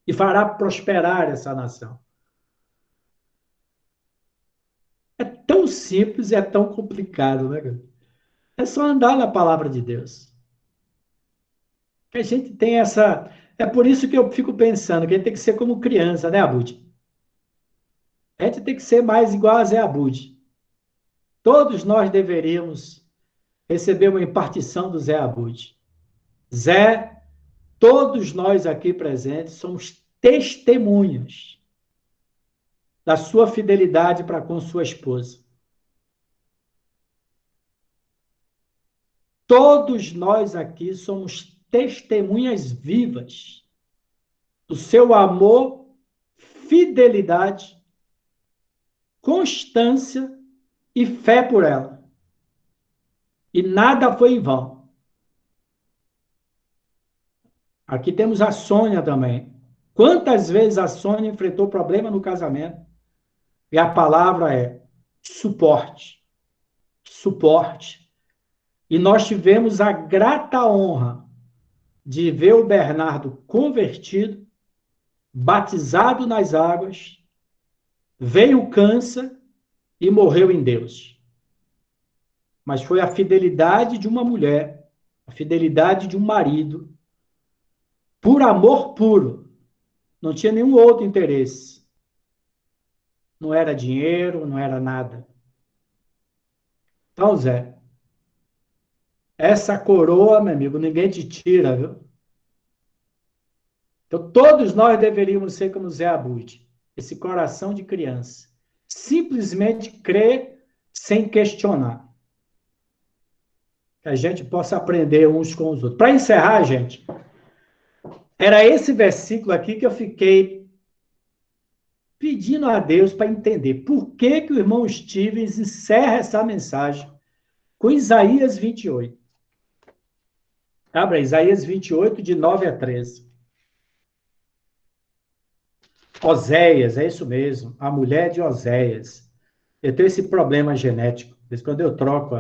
A: e fará prosperar essa nação. É tão simples e é tão complicado, né, cara? É só andar na palavra de Deus. Que a gente tem essa. É por isso que eu fico pensando que a gente tem que ser como criança, né, Abud? A gente tem que ser mais igual a Zé Abud. Todos nós deveríamos receber uma impartição do Zé Abud. Zé, todos nós aqui presentes somos testemunhas da sua fidelidade para com sua esposa. Todos nós aqui somos testemunhas vivas do seu amor, fidelidade, constância e fé por ela. E nada foi em vão. Aqui temos a Sônia também. Quantas vezes a Sônia enfrentou problema no casamento? E a palavra é suporte. Suporte. E nós tivemos a grata honra de ver o Bernardo convertido, batizado nas águas, veio o câncer e morreu em Deus. Mas foi a fidelidade de uma mulher, a fidelidade de um marido, por amor puro. Não tinha nenhum outro interesse. Não era dinheiro, não era nada. Então, Zé, essa coroa, meu amigo, ninguém te tira, viu? Então, todos nós deveríamos ser como Zé Abud, esse coração de criança. Simplesmente crer sem questionar. Que a gente possa aprender uns com os outros. Para encerrar, gente, era esse versículo aqui que eu fiquei pedindo a Deus para entender por que o irmão Stevens encerra essa mensagem com Isaías 28. Abra Isaías 28, de 9 a 13. Oséias, é isso mesmo, a mulher de Oséias. Eu tenho esse problema genético. Desde quando eu troco,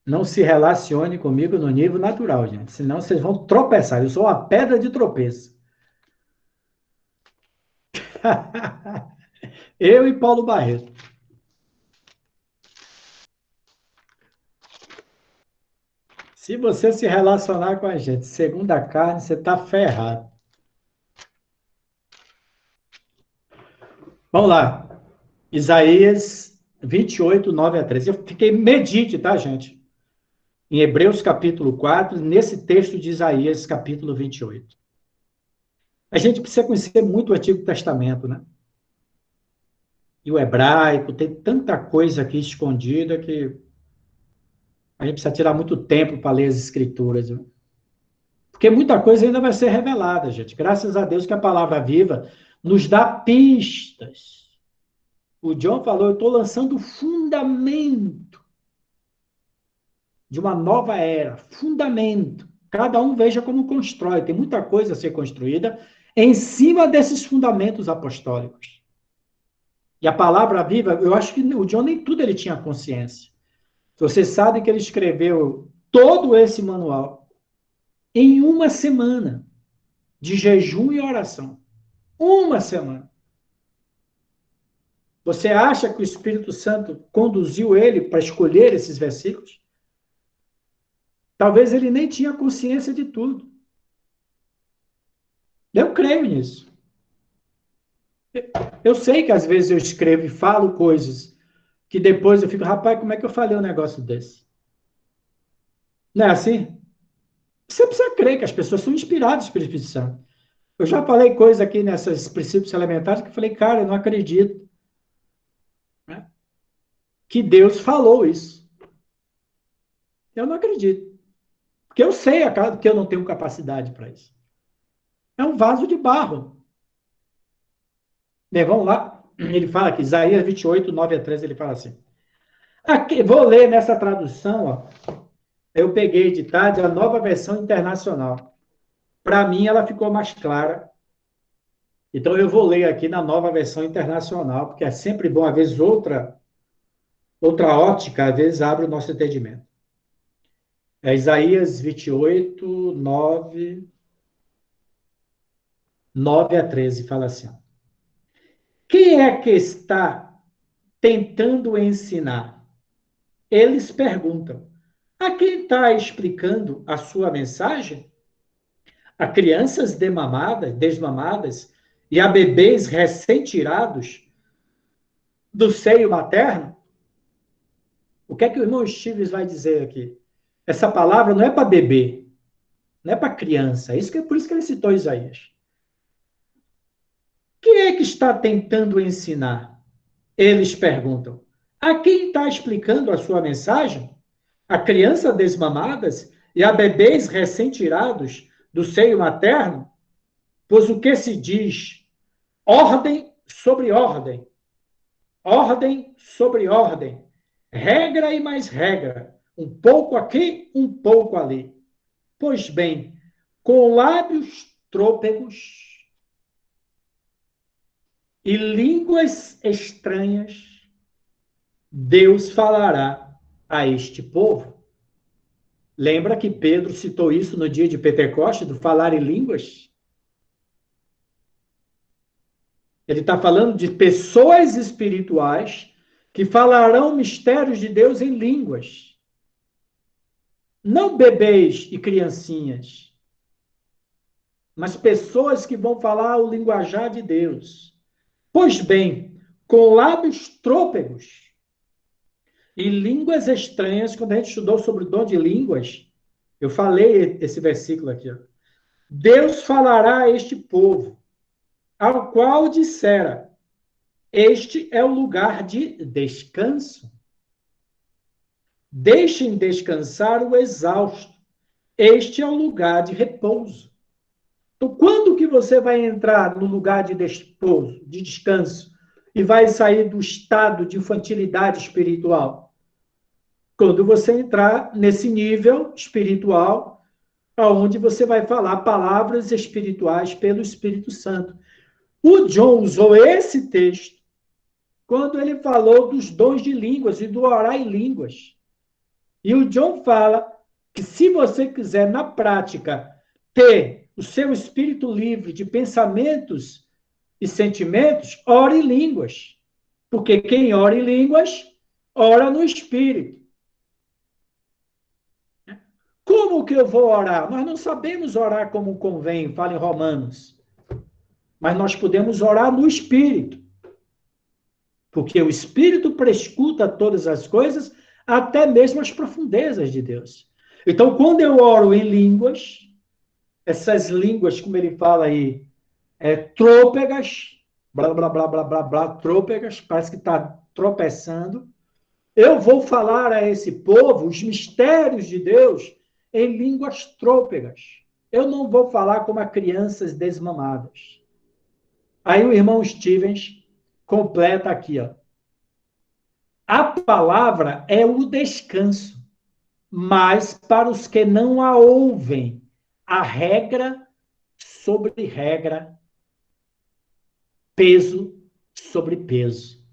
A: não se relacione comigo no nível natural, gente. Senão vocês vão tropeçar. Eu sou uma pedra de tropeço. Eu e Paulo Barreto. Se você se relacionar com a gente segundo a carne, você está ferrado. Vamos lá. Isaías 28, 9 a 13. Eu fiquei medite, tá, gente? Em Hebreus capítulo 4, nesse texto de Isaías capítulo 28. A gente precisa conhecer muito o Antigo Testamento, né? E o hebraico, tem tanta coisa aqui escondida que a gente precisa tirar muito tempo para ler as escrituras. Viu? Porque muita coisa ainda vai ser revelada, gente. Graças a Deus que a palavra viva nos dá pistas. O John falou, eu estou lançando o fundamento de uma nova era. Fundamento. Cada um veja como constrói. Tem muita coisa a ser construída em cima desses fundamentos apostólicos. E a palavra viva, eu acho que o John nem tudo ele tinha consciência. Você sabe que ele escreveu todo esse manual em uma semana de jejum e oração. Uma semana. Você acha que o Espírito Santo conduziu ele para escolher esses versículos? Talvez ele nem tinha consciência de tudo. Eu creio nisso. Eu sei que às vezes eu escrevo e falo coisas que depois eu fico, rapaz, como é que eu falei um negócio desse? Não é assim? Você precisa crer que as pessoas são inspiradas pelo Espírito Santo. Eu já falei coisa aqui nesses princípios elementares que eu falei, cara, eu não acredito, né, que Deus falou isso. Eu não acredito. Porque eu sei que eu não tenho capacidade para isso. É um vaso de barro. Né, vamos lá. Ele fala aqui, Isaías 28, 9 a 13, ele fala assim. Aqui, vou ler nessa tradução, ó. Eu peguei de tarde a nova versão internacional. Para mim, ela ficou mais clara. Então, eu vou ler aqui na nova versão internacional, porque é sempre bom, às vezes, outra ótica, às vezes, abre o nosso entendimento. É Isaías 28, 9 a 13, fala assim. Ó. Quem é que está tentando ensinar? Eles perguntam. A quem está explicando a sua mensagem? A crianças desmamadas e a bebês recém-tirados do seio materno? O que é que o irmão Stevens vai dizer aqui? Essa palavra não é para bebê, não é para criança. Por isso que ele citou Isaías. Quem é que está tentando ensinar? Eles perguntam. A quem está explicando a sua mensagem? a criança desmamadas e a bebês recém-tirados do seio materno, pois o que se diz? Ordem sobre ordem, ordem sobre ordem, regra e mais regra, um pouco aqui, um pouco ali. Pois bem, com lábios trôpegos e línguas estranhas, Deus falará a este povo. Lembra que Pedro citou isso no dia de Pentecostes, do falar em línguas? Ele está falando de pessoas espirituais que falarão mistérios de Deus em línguas. Não bebês e criancinhas, mas pessoas que vão falar o linguajar de Deus. Pois bem, com lábios trôpegos e línguas estranhas, quando a gente estudou sobre o dom de línguas, eu falei esse versículo aqui, ó. Deus falará a este povo, ao qual dissera, este é o lugar de descanso. Deixem descansar o exausto. Este é o lugar de repouso. Então, quando que você vai entrar no lugar de repouso, de descanso, e vai sair do estado de infantilidade espiritual? Quando você entrar nesse nível espiritual, onde você vai falar palavras espirituais pelo Espírito Santo. O John usou esse texto quando ele falou dos dons de línguas e do orar em línguas. E o John fala que se você quiser, na prática, ter o seu espírito livre de pensamentos e sentimentos, ore em línguas. Porque quem ora em línguas, ora no espírito. Como que eu vou orar? Nós não sabemos orar como convém, fala em Romanos. Mas nós podemos orar no espírito. Porque o espírito prescuta todas as coisas, até mesmo as profundezas de Deus. Então, quando eu oro em línguas, essas línguas, como ele fala aí, trôpegas, blá, blá, blá, blá, blá, blá, trôpegas, parece que está tropeçando, eu vou falar a esse povo os mistérios de Deus em línguas trôpegas. Eu não vou falar como a crianças desmamadas. Aí o irmão Stevens completa aqui, ó. A palavra é o descanso, mas para os que não a ouvem, a regra sobre regra, peso sobre peso.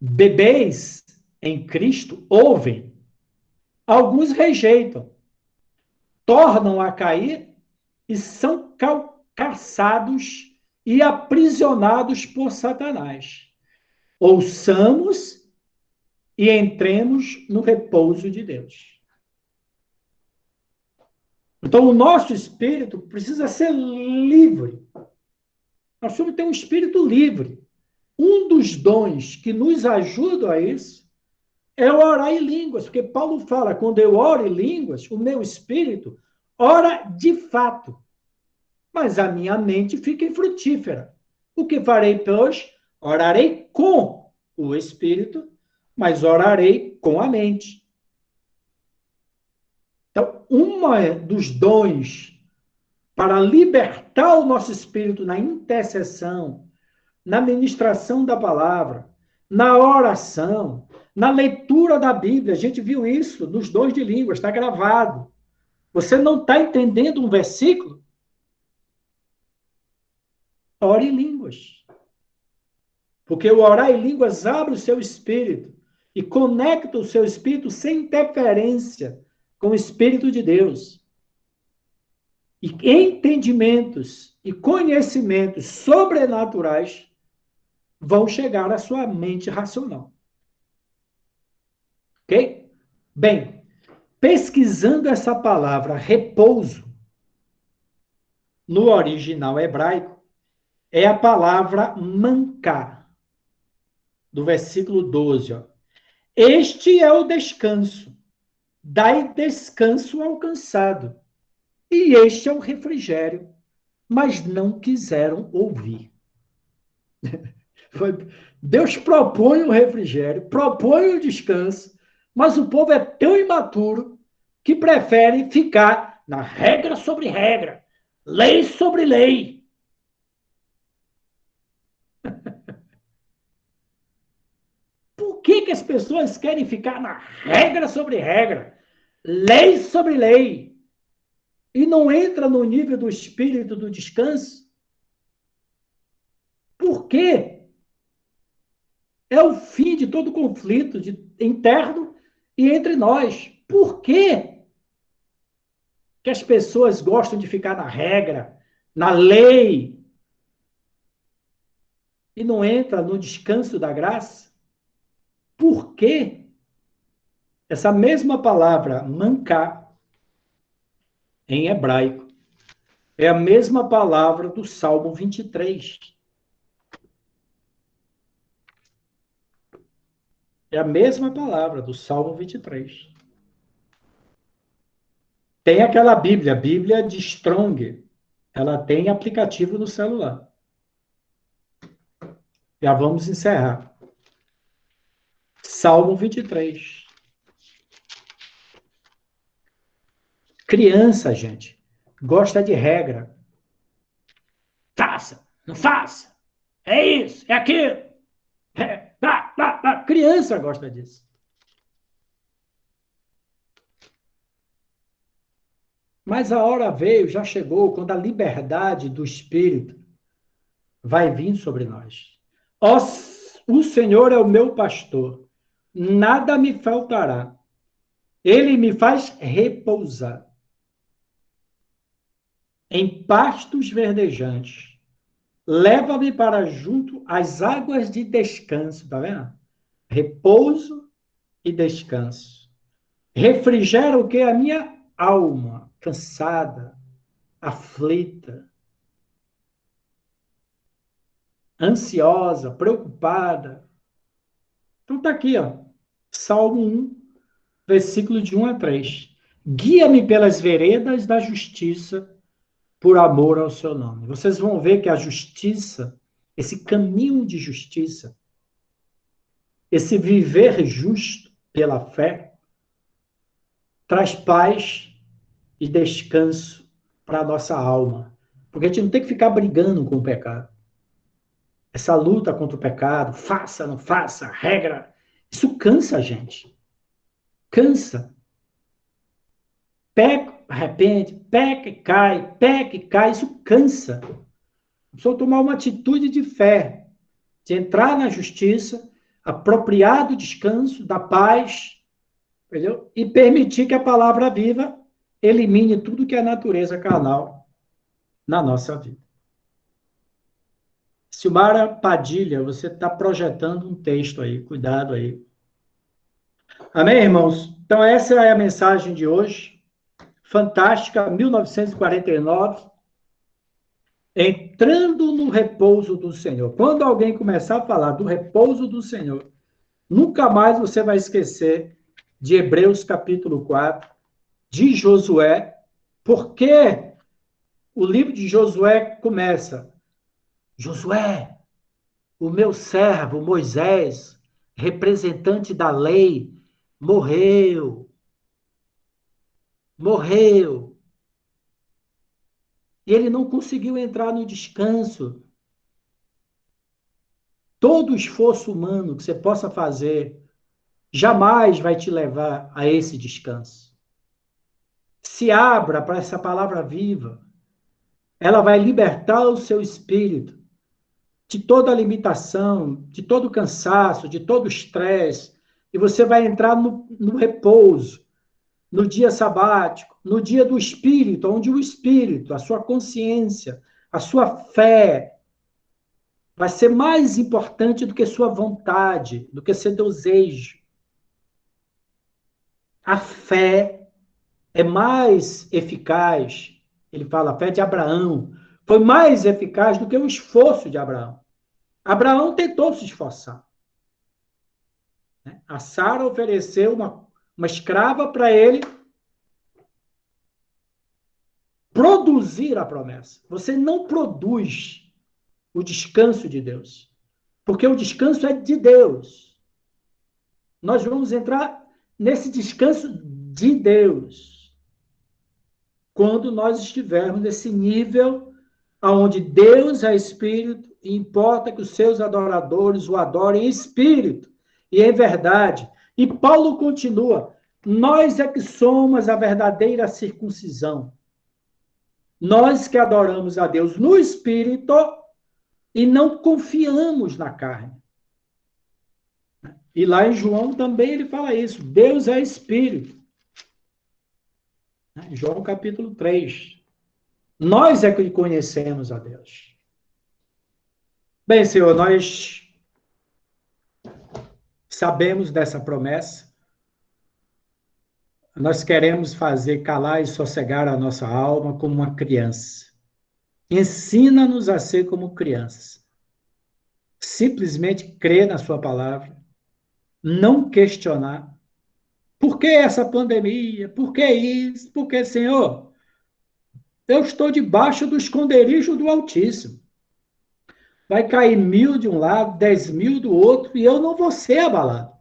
A: Bebês em Cristo ouvem, alguns rejeitam, tornam a cair e são caçados e aprisionados por Satanás. Ouçamos e entremos no repouso de Deus. Então, o nosso espírito precisa ser livre. Nós temos que ter um espírito livre. Um dos dons que nos ajuda a isso é orar em línguas, porque Paulo fala, quando eu oro em línguas, o meu espírito ora de fato, mas a minha mente fica infrutífera. O que farei, pois? Orarei com o espírito, mas orarei com a mente. Então, um dos dons para libertar o nosso espírito na intercessão, na ministração da palavra, na oração, na leitura da Bíblia. A gente viu isso nos dons de línguas, está gravado. Você não está entendendo um versículo? Ore em línguas. Porque o orar em línguas abre o seu espírito e conecta o seu espírito sem interferência com o Espírito de Deus. E entendimentos e conhecimentos sobrenaturais vão chegar à sua mente racional. Ok? Bem, pesquisando essa palavra repouso, no original hebraico, é a palavra mancá, do versículo 12. Ó. Este é o descanso, dai descanso ao cansado, e este é o refrigério, mas não quiseram ouvir. Deus propõe o refrigério, propõe o descanso, mas o povo é tão imaturo que prefere ficar na regra sobre regra, lei sobre lei. Por que as pessoas querem ficar na regra sobre regra, lei sobre lei, e não entra no nível do espírito do descanso? Por quê? É o fim de todo conflito interno e entre nós. Por quê que as pessoas gostam de ficar na regra, na lei, e não entra no descanso da graça? Por quê? Essa mesma palavra, mancar, em hebraico, é a mesma palavra do Salmo 23. É a mesma palavra do Salmo 23. Tem aquela Bíblia, a Bíblia de Strong. Ela tem aplicativo no celular. Já vamos encerrar. Salmo 23. Criança, gente, gosta de regra. Faça, não faça. É isso, é aquilo. Criança gosta disso. Mas a hora veio, já chegou, quando a liberdade do Espírito vai vir sobre nós. Ó, o Senhor é o meu pastor, nada me faltará. Ele me faz repousar em pastos verdejantes. Leva-me para junto às águas de descanso, tá vendo? Repouso e descanso. Refrigera o que? A minha alma, cansada, aflita, ansiosa, preocupada. Então tá aqui, ó. Salmo 1, versículo de 1 a 3. Guia-me pelas veredas da justiça por amor ao seu nome. Vocês vão ver que a justiça, esse caminho de justiça, esse viver justo pela fé, traz paz e descanso para a nossa alma. Porque a gente não tem que ficar brigando com o pecado. Essa luta contra o pecado, faça, não faça, regra, isso cansa a gente. Cansa. Peca, arrepende, peca e cai, isso cansa. Precisa tomar uma atitude de fé, de entrar na justiça, apropriar do descanso, da paz, entendeu? E permitir que a palavra viva elimine tudo que é natureza carnal na nossa vida. Silmara Padilha, você está projetando um texto aí, cuidado aí. Amém, irmãos? Então, essa é a mensagem de hoje. Fantástica, 1949. Entrando no repouso do Senhor. Quando alguém começar a falar do repouso do Senhor, nunca mais você vai esquecer de Hebreus capítulo 4, de Josué, porque o livro de Josué começa: Josué, o meu servo Moisés, representante da lei, morreu. Morreu. E ele não conseguiu entrar no descanso. Todo esforço humano que você possa fazer jamais vai te levar a esse descanso. Se abra para essa palavra viva. Ela vai libertar o seu espírito de toda a limitação, de todo o cansaço, de todo o estresse. E você vai entrar no repouso, no dia sabático, no dia do espírito, onde o espírito, a sua consciência, a sua fé, vai ser mais importante do que sua vontade, do que seu desejo. A fé é mais eficaz. Ele fala, a fé de Abraão foi mais eficaz do que o esforço de Abraão. Abraão tentou se esforçar. A Sara ofereceu uma escrava para ele produzir a promessa. Você não produz o descanso de Deus. Porque o descanso é de Deus. Nós vamos entrar nesse descanso de Deus quando nós estivermos nesse nível onde Deus é Espírito e importa que os seus adoradores o adorem em espírito e em verdade. E Paulo continua, nós é que somos a verdadeira circuncisão. Nós que adoramos a Deus no espírito e não confiamos na carne. E lá em João também ele fala isso, Deus é espírito. João capítulo 3. Nós é que conhecemos a Deus. Bem, Senhor, nós sabemos dessa promessa. Nós queremos fazer calar e sossegar a nossa alma como uma criança. Ensina-nos a ser como crianças. Simplesmente crer na sua palavra. Não questionar. Por que essa pandemia? Por que isso? Por que, Senhor? Eu estou debaixo do esconderijo do Altíssimo. Vai cair 1.000 de um lado, 10.000 do outro, e eu não vou ser abalado.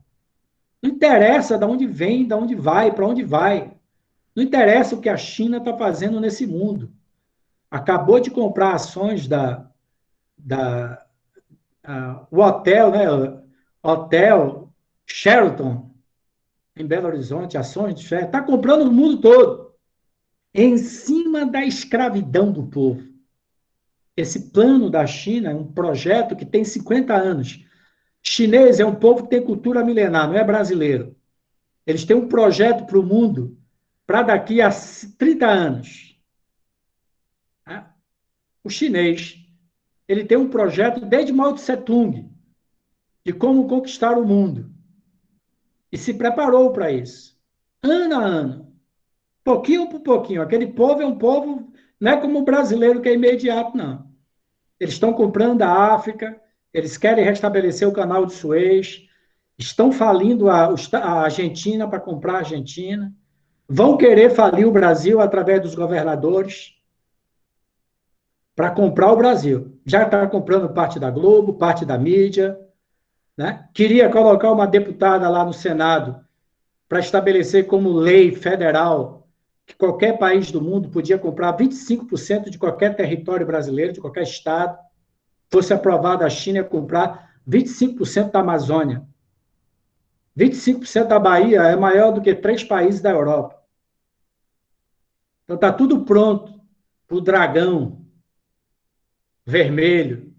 A: Não interessa de onde vem, de onde vai, para onde vai. Não interessa o que a China está fazendo nesse mundo. Acabou de comprar ações o hotel, né? Hotel Sheraton, em Belo Horizonte, ações de Sheraton, está comprando no mundo todo, em cima da escravidão do povo. Esse plano da China é um projeto que tem 50 anos. Chinês é um povo que tem cultura milenar, não é brasileiro. Eles têm um projeto para o mundo para daqui a 30 anos. O chinês, ele tem um projeto desde Mao Tse Tung, de como conquistar o mundo. E se preparou para isso. Ano a ano. Pouquinho por pouquinho. Aquele povo é um povo, não é como o brasileiro que é imediato, não. Eles estão comprando a África, eles querem restabelecer o canal de Suez, estão falindo a Argentina para comprar a Argentina, vão querer falir o Brasil através dos governadores para comprar o Brasil. Já está comprando parte da Globo, parte da mídia, né? Queria colocar uma deputada lá no Senado para estabelecer como lei federal que qualquer país do mundo podia comprar 25% de qualquer território brasileiro, de qualquer estado. Fosse aprovado a China ia comprar 25% da Amazônia. 25% da Bahia é maior do que 3 países da Europa. Então está tudo pronto para o dragão vermelho.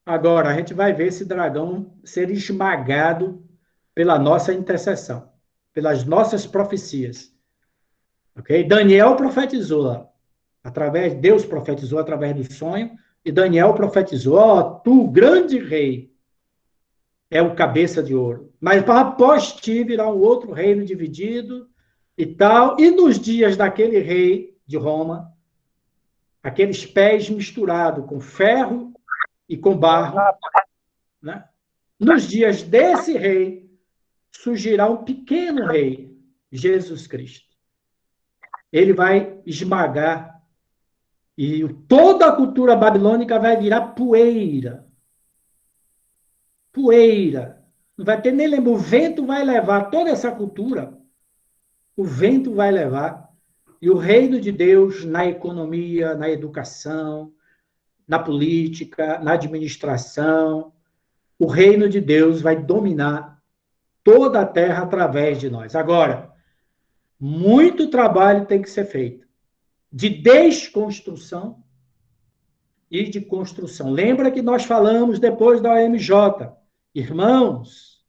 A: Agora, a gente vai ver esse dragão ser esmagado pela nossa intercessão, pelas nossas profecias. Okay? Daniel profetizou lá. Deus profetizou através do sonho, e Daniel profetizou, tu, grande rei, é o cabeça de ouro. Mas após ti virá um outro reino dividido e tal, e nos dias daquele rei de Roma, aqueles pés misturados com ferro e com barro, né? Nos dias desse rei, surgirá um pequeno rei, Jesus Cristo. Ele vai esmagar e toda a cultura babilônica vai virar poeira. Poeira. Não vai ter nem lembro. O vento vai levar toda essa cultura. O vento vai levar. E o reino de Deus na economia, na educação, na política, na administração, o reino de Deus vai dominar toda a terra através de nós. Agora, muito trabalho tem que ser feito de desconstrução e de construção. Lembra que nós falamos depois da OMJ, irmãos,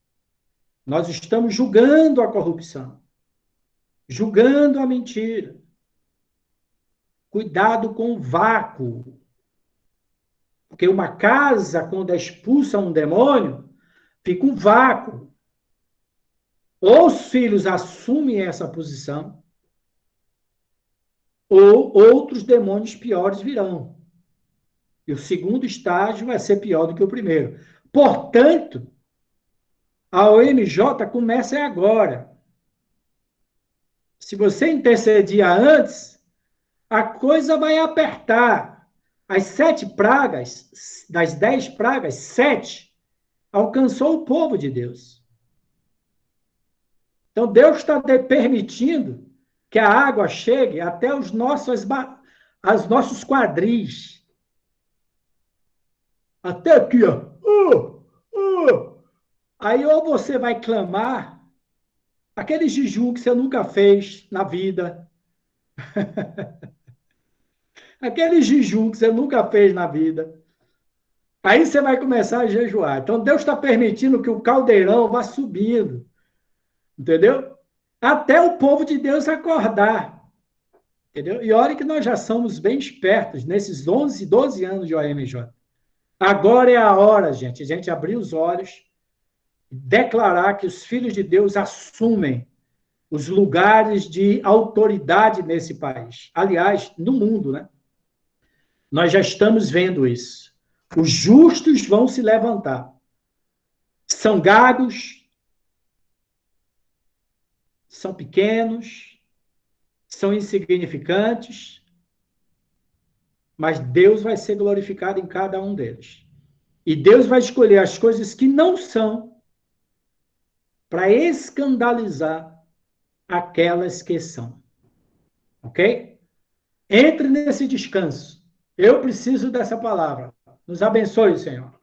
A: nós estamos julgando a corrupção, julgando a mentira. Cuidado com o vácuo. Porque uma casa, quando expulsa um demônio, fica um vácuo. Ou os filhos assumem essa posição, ou outros demônios piores virão. E o segundo estágio vai ser pior do que o primeiro. Portanto, a OMJ começa agora. Se você intercedia antes, a coisa vai apertar. As 7 pragas, das 10 pragas, 7 alcançou o povo de Deus. Então, Deus está permitindo que a água chegue até os nossos quadris. Até aqui, ó. Aí, ou você vai clamar aquele jejum que você nunca fez na vida. Aquele jejum que você nunca fez na vida. Aí você vai começar a jejuar. Então, Deus está permitindo que o caldeirão vá subindo. Entendeu? Até o povo de Deus acordar. Entendeu? E olha que nós já somos bem espertos nesses 11, 12 anos de OMJ. Agora é a hora, gente, a gente abrir os olhos e declarar que os filhos de Deus assumem os lugares de autoridade nesse país. Aliás, no mundo, né? Nós já estamos vendo isso. Os justos vão se levantar. São gagos, são pequenos, são insignificantes, mas Deus vai ser glorificado em cada um deles. E Deus vai escolher as coisas que não são para escandalizar aquelas que são. Ok? Entre nesse descanso. Eu preciso dessa palavra. Nos abençoe, Senhor.